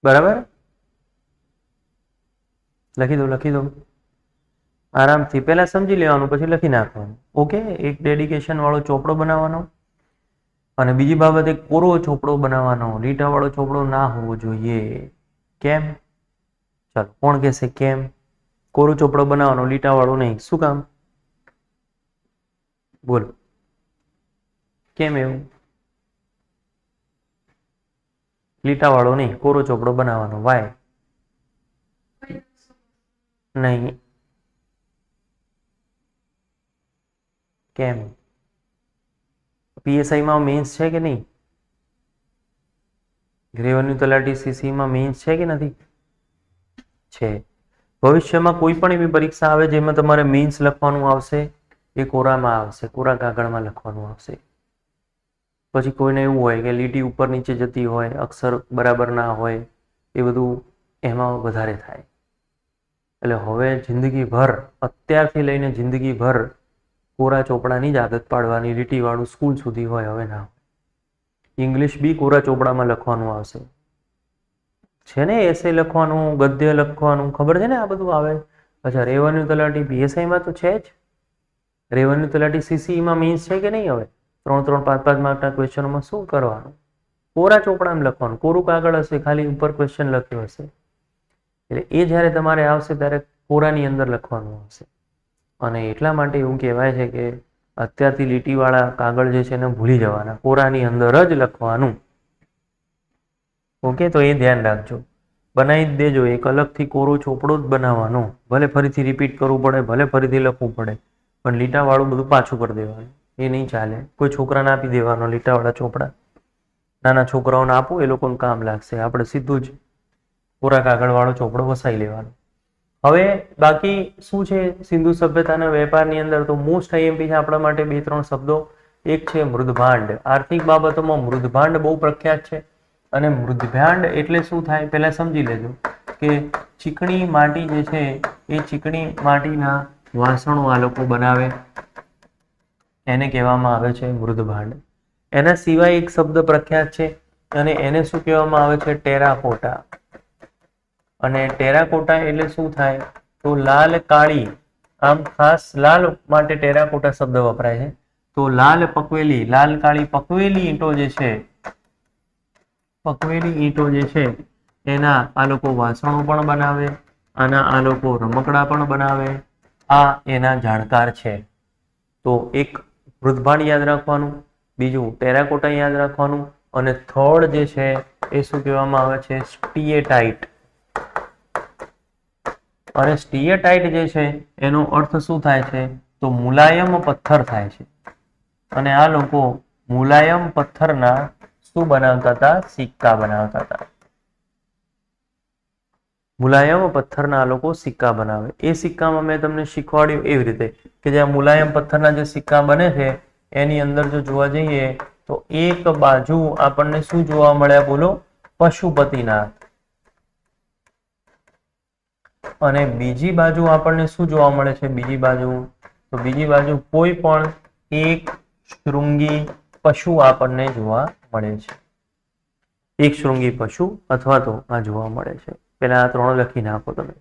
બરાબર, લખી દો આરામથી. પહેલા સમજી લેવાનું, પછી લખી નાખવાનું. ઓકે, એક ડેડિકેશન વાળો ચોપડો બનાવવાનો અને બીજી બાબત એક કોરો ચોપડો બનાવવાનો. લીટા વાળો ચોપડો ના હોવો જોઈએ. કેમ? ચાલો, કોણ કહેશે કેમ? કોરો ચોપડો બનાવવાનો, લીટા વાળો નહીં. શું કામ? બોલો, કેમ એવું? લીટા વાળો નહીં, કોરો ચોપડો બનાવવાનો. વાય નહીં? કેમ? પીએસઆઈમાં મેન્સ છે કે નહીં? રેવન્યુ તલાટી સીસીમાં મેન્સ છે કે નથી? છે. ભવિષ્યમાં કોઈ પણ એવી પરીક્ષા આવે જેમાં તમારે મેન્સ લખવાનું આવશે, એ કોરામાં આવશે, કોરા કાગળમાં લખવાનું આવશે. પછી કોઈને એવું હોય કે લીટી ઉપર નીચે જતી હોય, અક્ષર બરાબર ના હોય, એ બધું એમાં વધારે થાય. એટલે હવે જિંદગીભર, અત્યારથી લઈને જિંદગીભર કોરા ચોપડાની જ આદત પાડવાની, લીટીવાળું સ્કૂલ સુધી હોય, હવે ના. ઇંગ્લિશ બી કોરા ચોપડામાં લખવાનું આવશે, છે ને, એસે લખવાનું, ગદ્ય લખવાનું, ખબર છે ને આ બધું આવે. અચ્છા, રેવન્યુ તલાટી પીએસઆઈમાં તો છે જ. રેવન્યુ તલાટી સીસીઈમાં મીન્સ છે કે નહીં? હવે 3-3, 5-5 માર્કના ક્વેશ્ચનોમાં શું કરવાનું? કોરા ચોપડામાં લખવાનું, કોરું કાગળ હશે, ખાલી ઉપર ક્વેશ્ચન લખ્યો હશે. એટલે એ જ્યારે તમારે આવશે ત્યારે કોરાની અંદર લખવાનું આવશે. અને એટલા માટે એવું કહેવાય છે કે અત્યારથી લીટીવાળા કાગળ જે છે એને ભૂલી જવાના, કોરાની અંદર જ લખવાનું. ઓકે, તો એ ધ્યાન રાખજો, બનાવી જ દેજો. એક અલગથી કોરો ચોપડો જ બનાવવાનો, ભલે ફરીથી રિપીટ કરવું પડે, ભલે ફરીથી લખવું પડે, પણ લીટાવાળું બધું પાછું કરી દેવાનું. એ નહીં ચાલે. કોઈ છોકરાને આપી દેવાનો લીટાવાળા ચોપડા, નાના છોકરાઓને આપો, એ લોકોને કામ લાગશે. આપણે સીધું જ કોરા કાગળવાળો ચોપડો વસાઈ લેવાનો. હવે બાકી શું છે સિંધુ સભ્યતાના વેપારની અંદર? તો મોસ્ટ આઈએમપી છે આપણા માટે 2-3 શબ્દો. એક છે મૃદભાંડ. આર્થિક બાબતોમાં મૃદભાંડ બહુ પ્રખ્યાત છે. અને મૃદભાંડ એટલે શું થાય પહેલા સમજી લેજો કે ચીકણી માટી જે છે એ ચીકણી માટીના વાસણો આ લોકો બનાવે, એને કહેવામાં આવે છે મૃદભાંડ. એના સિવાય એક શબ્દ પ્રખ્યાત છે અને એને શું કહેવામાં આવે છે? ટેરાકોટા. અને ટેરાકોટા એટલે શું થાય? તો લાલ કાળી, આમ ખાસ લાલ માટે ટેરાકોટા શબ્દ વપરાય છે. તો લાલ પકવેલી, લાલ કાળી પકવેલી ઈંટો જે છે, પકવેલી ઈંટો જે છે એના આ લોકો વાસણો પણ બનાવે, આના આ લોકો રમકડા પણ બનાવે. આ એના જાણકાર છે. તો એક મૃદભાંડ યાદ રાખવાનું, બીજું ટેરાકોટા યાદ રાખવાનું, અને થર્ડ જે છે એ શું કહેવામાં આવે છે? સ્ટીએટાઇટ. અને સ્ટીએટાઇટ જે છે એનો અર્થ શું થાય છે? તો મુલાયમ પથ્થર થાય છે. અને આ લોકો મુલાયમ પથ્થરના શું બનાવતા હતા? સિક્કા બનાવતા હતા. મુલાયમ પથ્થરના આ લોકો સિક્કા બનાવે. એ સિક્કામાં મેં તમને શીખવાડ્યું એવી રીતે કે જે મુલાયમ પથ્થરના જે સિક્કા બને છે એની અંદર જો જોવા જઈએ તો એક બાજુ આપણને શું જોવા મળ્યા? બોલો, પશુપતિનાથ. અને બીજી બાજુ આપણને શું જોવા મળે છે? બીજી બાજુ તો બીજી બાજુ કોઈ પણ એક શૃંગી પશુ આપણને જોવા મળે છે. એક શૃંગી પશુ અથવા તો આ જોવા મળે છે. પેલા આ 3 લખી નાખો તમે: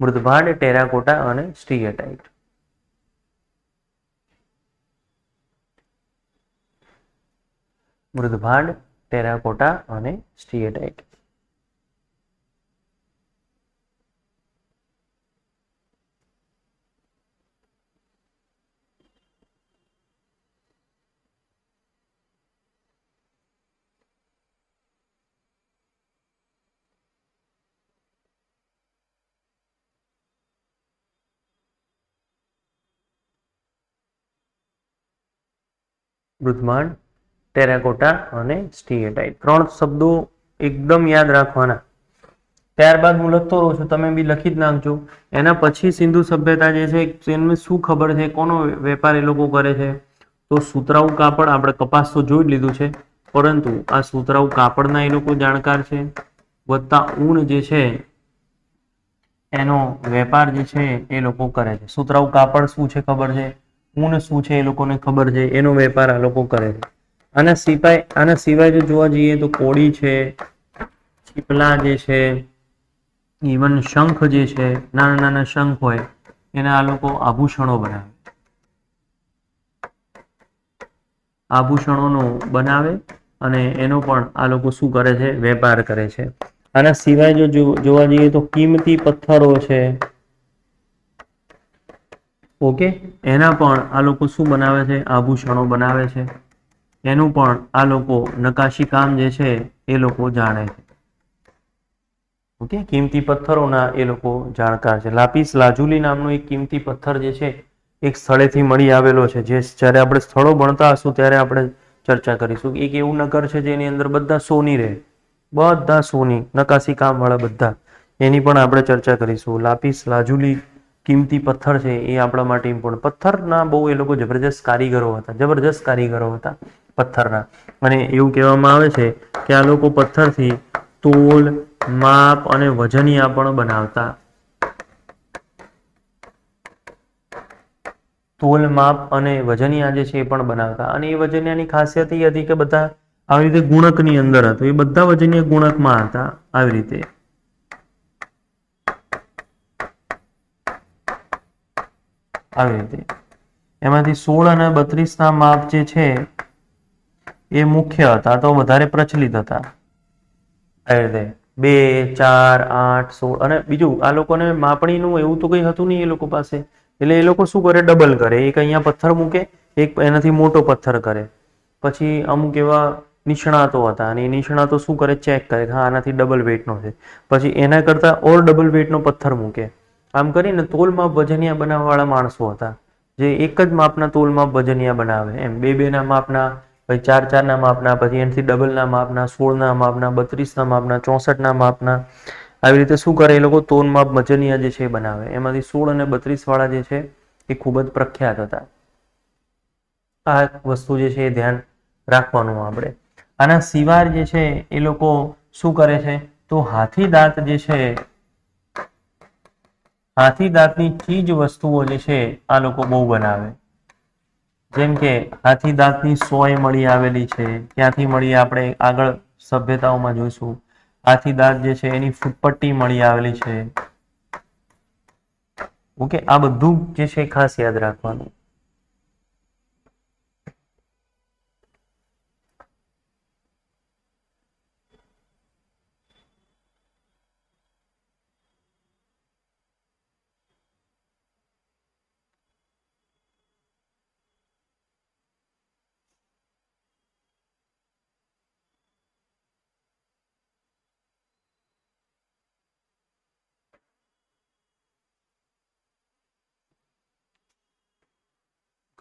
મૃદભાંડ, ટેરાકોટા અને સ્ટીએટાઇટ. મૃદભાંડ, ટેરાકોટા અને સ્ટીએટાઇટ. મૃદભાંડ, ટેરાકોટા અને સ્ટીએટાઇટ 3 શબ્દો એકદમ યાદ રાખવાના. ત્યારબાદ હું લખતો રહું છું, તમે બી લખી જ નાખજો. એના પછી સિંધુ સભ્યતા જે છે એને શું ખબર છે? કોનો વેપાર એ લોકો કરે છે? તો સુતરાઉ કાપડ. આપણે કપાસ તો જોઈ લીધું છે, પરંતુ આ સુતરાઉ કાપડના એ લોકો જાણકાર છે. વત્તા ઊન જે છે એનો વેપાર જે છે એ લોકો કરે છે. સુતરાઉ કાપડ શું છે ખબર છે, ઊન શું છે એ લોકોને ખબર છે, એનો વેપાર આ લોકો કરે છે. આના સિવાય જો જોવા જઈએ તો કોળી છે, ચીપલા જે છે, ઇવન શંખ જે છે, નાના નાના શંખ હોય એના આ લોકો આભૂષણો બનાવે. આભૂષણોનો બનાવે અને એનો પણ આ લોકો શું કરે છે? વેપાર કરે છે. આના સિવાય જો જોવા જઈએ તો કિંમતી પથ્થરો છે, ઓકે, એના પણ આ લોકો શું બનાવે છે? આભૂષણો બનાવે છે. એનું પણ આ લોકો નકાશી કામ જે છે એ લોકો જાણે છે. ઓકે, કિંમતી પથ્થરોના એ લોકો જાણકાર છે. લાપીસ લાજુલી નામનો એક કિંમતી પથ્થર જે છે એક સ્થળેથી મળી આવેલો છે, જે જ્યારે આપણે સ્થળો ભણતા હશું ત્યારે આપણે ચર્ચા કરીશું. એક એવું નગર છે જેની અંદર બધા સોની રહે, બધા સોની, નકાશી કામ વાળા બધા, એની પણ આપણે ચર્ચા કરીશું. લાપીસ લાજુલી કિંમતી પથ્થર છે એ આપણા માટે ઇમ્પોર્ટન્ટ. પથ્થરના બહુ એ લોકો જબરજસ્ત કારીગરો હતા પથ્થરના. અને એવું કહેવામાં આવે છે કે આ લોકો પથ્થરથી તોલ, માપ અને વજનિયા પણ બનાવતા. તોલ માપ અને વજનિયા જે છે એ પણ બનાવતા. અને એ વજનિયાની ખાસિયત એ હતી કે બધા આવી રીતે ગુણકની અંદર હતું. એ બધા વજનીય ગુણકમાં હતા. આવી રીતે એમાંથી 16 અને 32 ના માપ જે છે એ મુખ્ય હતા, તો વધારે પ્રચલિત હતા. આવી રીતે 2, 4, 8, 16. અને બીજું આ લોકોને માપણીનું એવું તો કઈ હતું નહીં એ લોકો પાસે, એટલે એ લોકો શું કરે, ડબલ કરે. એક અહીંયા પથ્થર મૂકે, એક એનાથી મોટો પથ્થર કરે. પછી અમુક એવા નિષ્ણાતો હતા અને એ નિષ્ણાતો શું કરે, ચેક કરે હા આનાથી ડબલ વેઇટનો છે, પછી એના કરતા ઓર ડબલ વેઇટનો પથ્થર મૂકે. આમ કરીને તોલ માપ વજનિયા બનાવવાવાળા માણસો હતા, જે એક જ માપના તોલ માપ વજનિયા બનાવે. એમ 2, 2 ના માપના, પછી 4, 4 ના માપના, પછી એનાથી ડબલ ના માપના, 16 ના માપના, 32 ના માપના, 64 ના માપના. આવી રીતે શું કરે એ લોકો, તોલ માપ વજનિયા જે છે એ બનાવે. એમાંથી 16 અને 32 વાળા જે છે એ ખૂબ જ પ્રખ્યાત હતા. આ વસ્તુ જે છે એ ધ્યાન રાખવાનું આપણે. આના સિવાર જે છે એ લોકો શું કરે છે, તો હાથી દાંત જે છે, હાથી દાંતની ચીજ વસ્તુઓ જે છે આ લોકો બહુ બનાવે. જેમ કે હાથી દાંતની સોય મળી આવેલી છે, ક્યાંથી મળી આપણે આગળ સભ્યતાઓમાં જોઈશું. હાથી દાંત જે છે એની ફૂટપટ્ટી મળી આવેલી છે. ઓકે, આ બધું જે છે ખાસ યાદ રાખવાનું.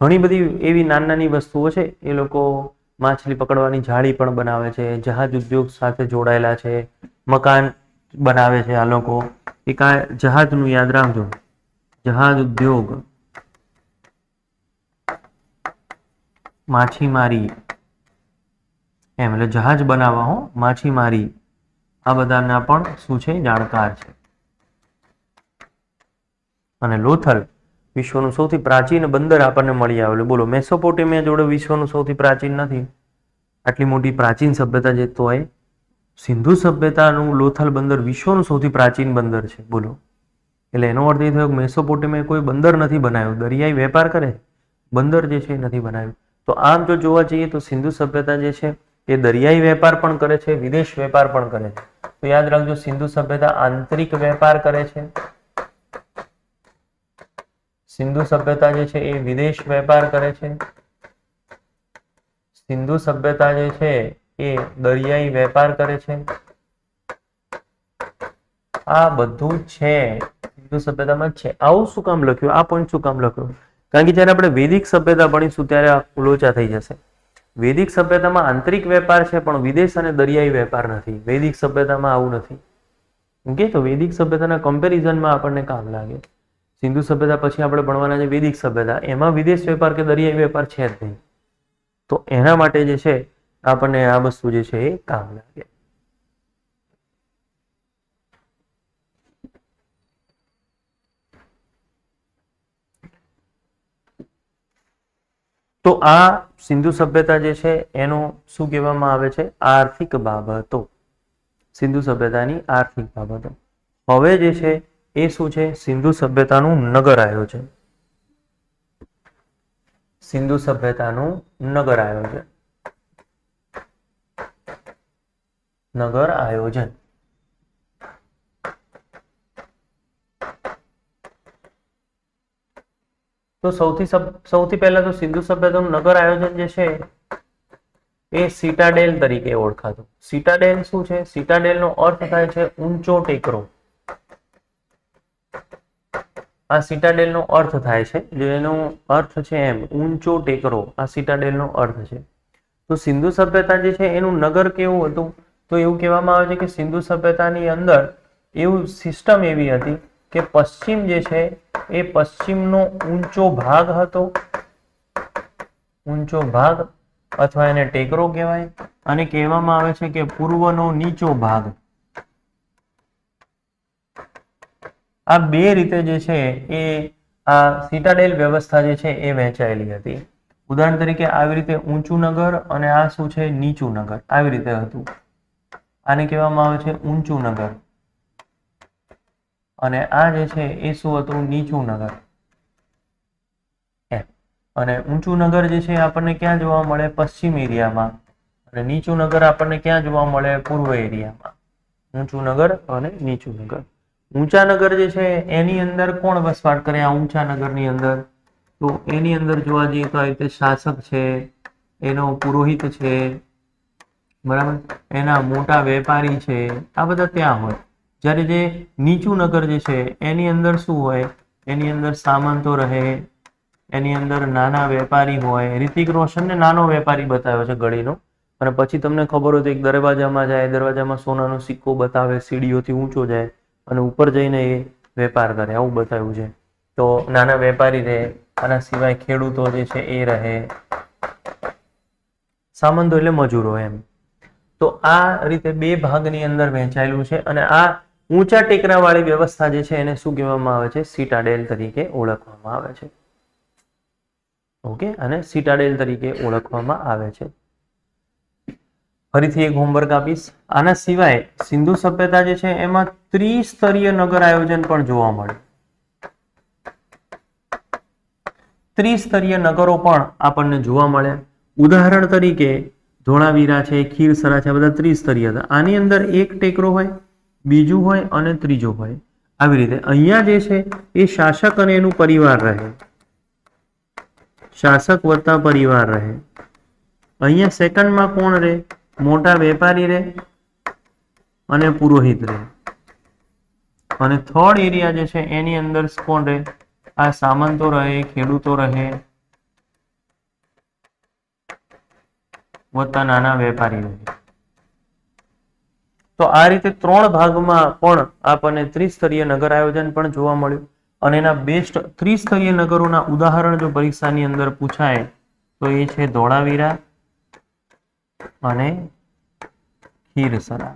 ઘણી બધી એવી નાની નાની વસ્તુઓ છે. એ લોકો માછલી પકડવાની જાળી પણ બનાવે છે, જહાજ ઉદ્યોગ સાથે જોડાયેલા છે, મકાન બનાવે છે આ લોકો. એક આ જહાજનું યાદ રાખજો, જહાજ ઉદ્યોગ, માછીમારી, એમ એટલે જહાજ બનાવવા હો, માછીમારી, આ બધાના પણ શું છે, જાણકાર છે. અને લોથલ વિશ્વનું સૌથી પ્રાચીન બંદર આપણને મળી આવેલું. બોલો, મેસોપોટેમિયા જોડે વિશ્વનું સૌથી પ્રાચીન નથી. આટલી મોટી પ્રાચીન સભ્યતા જે તો હોય, સિંધુ સભ્યતાનું લોથલ બંદર વિશ્વનું સૌથી પ્રાચીન બંદર છે. બોલો, એટલે એનો અર્થ એ થયો કે મેસોપોટેમિયા કોઈ બંદર નથી બનાવ્યું, દરિયાઈ વેપાર કરે, બંદર જે છે એ નથી બનાવ્યું. તો આમ જો જોવા જઈએ તો સિંધુ સભ્યતા જે છે એ દરિયાઈ વેપાર પણ કરે છે, વિદેશ વેપાર પણ કરે છે. તો યાદ રાખજો, સિંધુ સભ્યતા આંતરિક વેપાર કરે છે, સિંધુ સભ્યતા જે છે એ વિદેશ વેપાર કરે છે, સિંધુ સભ્યતા જે છે એ દરિયાઈ વેપાર કરે છે. આ બધું છે સિંધુ સભ્યતામાં જ છે. આવું શું કામ લખ્યું, આ પોઈન્ટ શું કામ લખ્યું? કારણ કે જ્યારે આપણે વૈદિક સભ્યતા ભણીશું ત્યારે આ લોચા થઈ જશે. વૈદિક સભ્યતામાં આંતરિક વેપાર છે પણ વિદેશ અને દરિયાઈ વેપાર નથી. વૈદિક સભ્યતામાં આવું નથી. ઓકે, તો વૈદિક સભ્યતાના કમ્પેરિઝનમાં આપણને કામ લાગે. સિંધુ સભ્યતા પછી આપણે ભણવાના છે વૈદિક સભ્યતા, એમાં વિદેશ વેપાર કે દરિયાઈ વેપાર છે જ નહીં. તો એના માટે જે છે આપણને આ વસ્તુ જે છે એ કામ લાગે. તો આ સિંધુ સભ્યતા જે છે એનું શું કહેવામાં આવે છે, આર્થિક બાબતો. સિંધુ સભ્યતાની આર્થિક બાબતો. હવે જે છે એ શું છે, સિંધુ સભ્યતાનું નગર આયોજન. સિંધુ સભ્યતાનું નગર આયોજન. નગર આયોજન. તો સૌથી પહેલા તો સિંધુ સભ્યતાનું નગર આયોજન જે છે એ સિટાડેલ તરીકે ઓળખાતું. સિટાડેલ શું છે? સિટાડેલનો અર્થ થાય છે ઊંચો ટેકરો. આ સિટાડેલનો અર્થ થાય છે, જેનો અર્થ છે એમ ઊંચો ટેકરો, આ સિટાડેલનો અર્થ છે. તો સિંધુ સભ્યતા જે છે એનું નગર કેવું હતું? તો એવું કહેવામાં આવે છે કે સિંધુ સભ્યતાની અંદર એવું સિસ્ટમ એવી હતી કે પશ્ચિમ જે છે એ પશ્ચિમનો ઊંચો ભાગ હતો, ઊંચો ભાગ અથવા એને ટેકરો કહેવાય, અને કહેવામાં આવે છે કે પૂર્વનો નીચો ભાગ. આ બે રીતે જે છે એ આ સિટાડેલ વ્યવસ્થા જે છે એ વહેંચાયેલી હતી. ઉદાહરણ તરીકે આવી રીતે ઊંચું નગર અને આ શું છે નીચું નગર, આવી રીતે હતું. આને કહેવામાં આવે છે ઊંચું નગર અને આ જે છે એ શું હતું નીચું નગર. અને ઊંચું નગર જે છે આપણને ક્યાં જોવા મળે પશ્ચિમ એરિયામાં અને નીચું નગર આપણને ક્યાં જોવા મળે પૂર્વ એરિયામાં. ઊંચું નગર અને નીચું નગર. ઊંચા નગર જે છે એની અંદર કોણ વસવાટ કરે આ ઊંચા નગરની અંદર? તો એની અંદર જોવા જઈએ તો આ રીતે શાસક છે, એનો પુરોહિત છે, બરાબર, એના મોટા વેપારી છે, આ બધા ત્યાં હોય. જ્યારે જે નીચું નગર જે છે એની અંદર શું હોય? એની અંદર સામંતો રહે, એની અંદર નાના વેપારી હોય. ઋતિક રોશનને નાનો વેપારી બતાવ્યો છે ગળીનો, અને પછી તમને ખબર હોય તો એક દરવાજામાં જાય, દરવાજામાં સોનાનો સિક્કો બતાવે, સીડીઓથી ઊંચો જાય અને ઉપર જઈને એ વેપાર કરે, આવું બતાવ્યું છે. તો નાના વેપારી રહે, આના સિવાય ખેડૂતો જે છે એ રહે, સામંતો એટલે મજૂરો એમ. તો આ રીતે બે ભાગની અંદર વહેંચાયેલું છે અને આ ઊંચા ટેકરાવાળી વ્યવસ્થા જે છે એને શું કહેવામાં આવે છે? સિટાડેલ તરીકે ઓળખવામાં આવે છે. ઓકે, અને સિટાડેલ તરીકે ઓળખવામાં આવે છે. ફરીથી એક હોમવર્ક આપીશ. આના સિવાય સિંધુ સભ્યતા જે છે એમાં ત્રિસ્તરીય નગર આયોજન પણ જોવા મળે. ત્રિસ્તરીય નગરો પણ આપણને જોવા મળે. ઉદાહરણ તરીકે ધોળાવીરા છે, ખીરસરા છે, બધા ત્રિસ્તરીય હતા. આની અંદર એક ટેકરો હોય, બીજું હોય અને ત્રીજો હોય. આવી રીતે અહીંયા જે છે એ શાસક અને એનું પરિવાર રહે, શાસક વત્તા પરિવાર રહે. અહીંયા સેકન્ડમાં કોણ રહે? મોટા વેપારી રહે અને પુરોહિત રહે. અને થર્ડ એરિયા જે છે એની અંદર કોણ રહે? આ સામંતો રહે, ખેડૂતો રહે વત્તા નાના વેપારી રહે. તો આ રીતે ત્રણ ભાગમાં પણ આપણને ત્રિસ્તરીય નગર આયોજન પણ જોવા મળ્યું. અને એના બેસ્ટ ત્રિસ્તરીય નગરોના ઉદાહરણ જો પરીક્ષાની અંદર પૂછાય તો એ છે ધોળાવીરા અને ખીરસરા.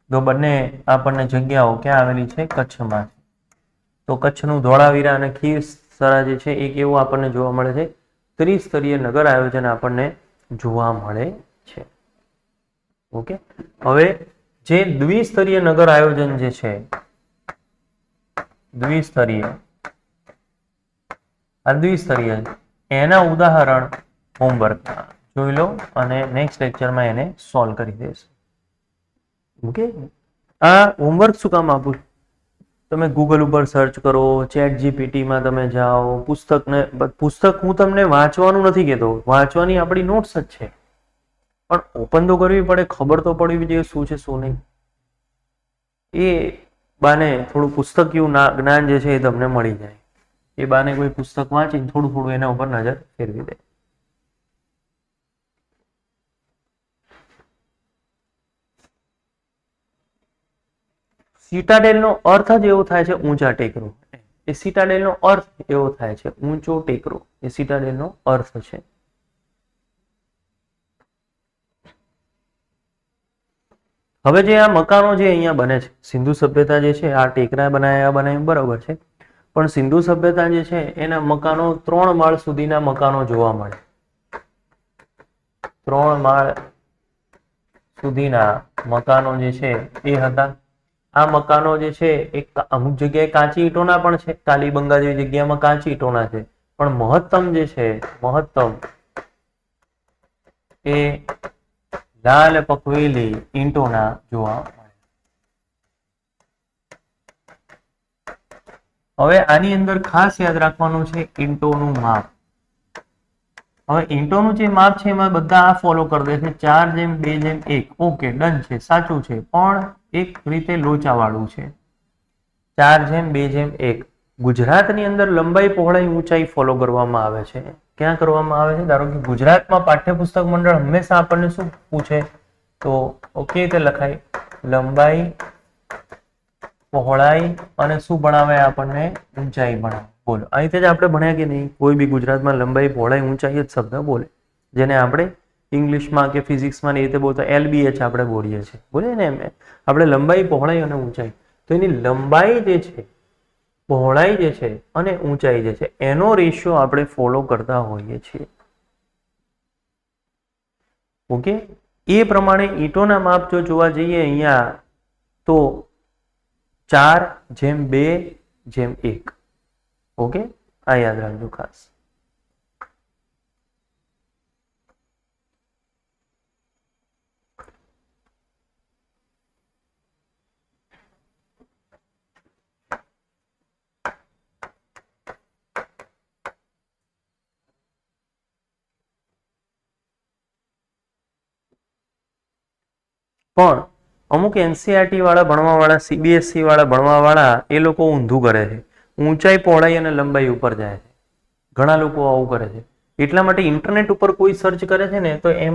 તો બંને આપણને જગ્યાઓ ક્યાં આવેલી છે? કચ્છમાં. તો કચ્છનું ધોળાવીરા અને ખીરસરા જે છે એ કેવું આપણને જોવા મળે છે? ત્રિસ્તરીય નગર આયોજન આપણને જોવા મળે છે. ઓકે, હવે જે દ્વિસ્તરીય નગર આયોજન જે છે, દ્વિસ્તરીય એના ઉદાહરણ હોમવર્કમાં જોઈ લો અને નેક્સ્ટ લેક્ચરમાં એને સોલ્વ કરી દેશે. ઓકે, આ હોમવર્ક શું કામ આપું? તમે ગૂગલ ઉપર સર્ચ કરો, ચેટ જીપીટીમાં તમે જાઓ, પુસ્તક હું તમને વાંચવાનું નથી કહેતો, વાંચવાની આપણી નોટ્સ જ છે, પણ ઓપન તો કરવી પડે, ખબર તો પડવી જોઈએ શું છે શું નહીં. એ બાને થોડું પુસ્તકીય જ્ઞાન જે છે એ તમને મળી જાય. એ બાને કોઈ પુસ્તક વાંચીને થોડું એના ઉપર નજર ફેરવી દે. સિટાડેલનો અર્થ જ એવો થાય છે ઊંચા ટેકરો. એ સિટાડેલનો અર્થ એવો થાય છે ઊંચો ટેકરો. એ સિટાડેલનો અર્થ છે. હવે જે આ મકાનો જે અહીંયા બને છે, સિંધુ સભ્યતા જે છે આ ટેકરા બનાવ્યા બરાબર છે, પણ સિંધુ સભ્યતા જે છે એના મકાનો 3 માળ સુધીના મકાનો જોવા મળે. 3 માળ સુધીના મકાનો જે છે એ હતા. આ મકાનો જે છે એ અમુક જગ્યાએ કાચી ઈંટોના પણ છે, કાલીબંગા જેવી જગ્યામાં કાચી ઈંટોના છે, પણ મહત્તમ જે છે એ લાલ પકવેલી ઈંટોના જોવા મળે. હવે આની અંદર ખાસ યાદ રાખવાનું છે ઈંટોનું માપ. હવે ઈંટોનું જે માપ છે એમાં બધા આ ફોલો કરી દે છે 4:2:1. ઓકે, ડન છે, સાચું છે, પણ એક રીતે લોચાવાળું છે. 4:2:1. ગુજરાતની અંદર લંબાઈ પહોળાઈ ઊંચાઈ ફોલો કરવામાં આવે છે. ક્યાં કરવામાં આવે છે? ધારો કે ગુજરાતમાં પાઠ્યપુસ્તક મંડળ હંમેશા આપણને શું પૂછે? તો ઓકે તે લખાય લંબાઈ પહોળાઈ અને શું ભણાવે આપણને? ઊંચાઈ ભણાવે. બોલો, અહીં જ આપણે ભણ્યા કે નહીં? કોઈ બી ગુજરાતમાં લંબાઈ પહોળાઈ ઊંચાઈ જ શબ્દ બોલે, જેને આપણે ઇંગ્લિશમાં કે ફિઝિક્સમાં એ રીતે બોલતા LBH આપણે બોલીએ છીએ, બોલીએ ને એમ આપણે લંબાઈ પહોળાઈ અને ઊંચાઈ. તો એની લંબાઈ જે છે પહોળાઈ જે છે અને ઊંચાઈ જે છે એનો રેશિયો આપણે ફોલો કરતા હોઈએ છીએ. ઓકે, એ પ્રમાણે ઈંટોના માપ જો જોવા જઈએ અહીંયા તો 4:2:1. ઓકે, આ યાદ રાખજો ખાસ. પણ અમુક એનસીઆરટી વાળા ભણવાવાળા, સીબીએસઈ વાળા ભણવાવાળા એ લોકો ઊંધું કરે છે. ઊંચાઈ, પહોળાઈ અને લંબાઈ ઉપર જાય છે. ઘણા લોકો આવું કરે છે. એટલા માટે ઇન્ટરનેટ ઉપર કોઈ સર્ચ કરે છે ને તો એમાં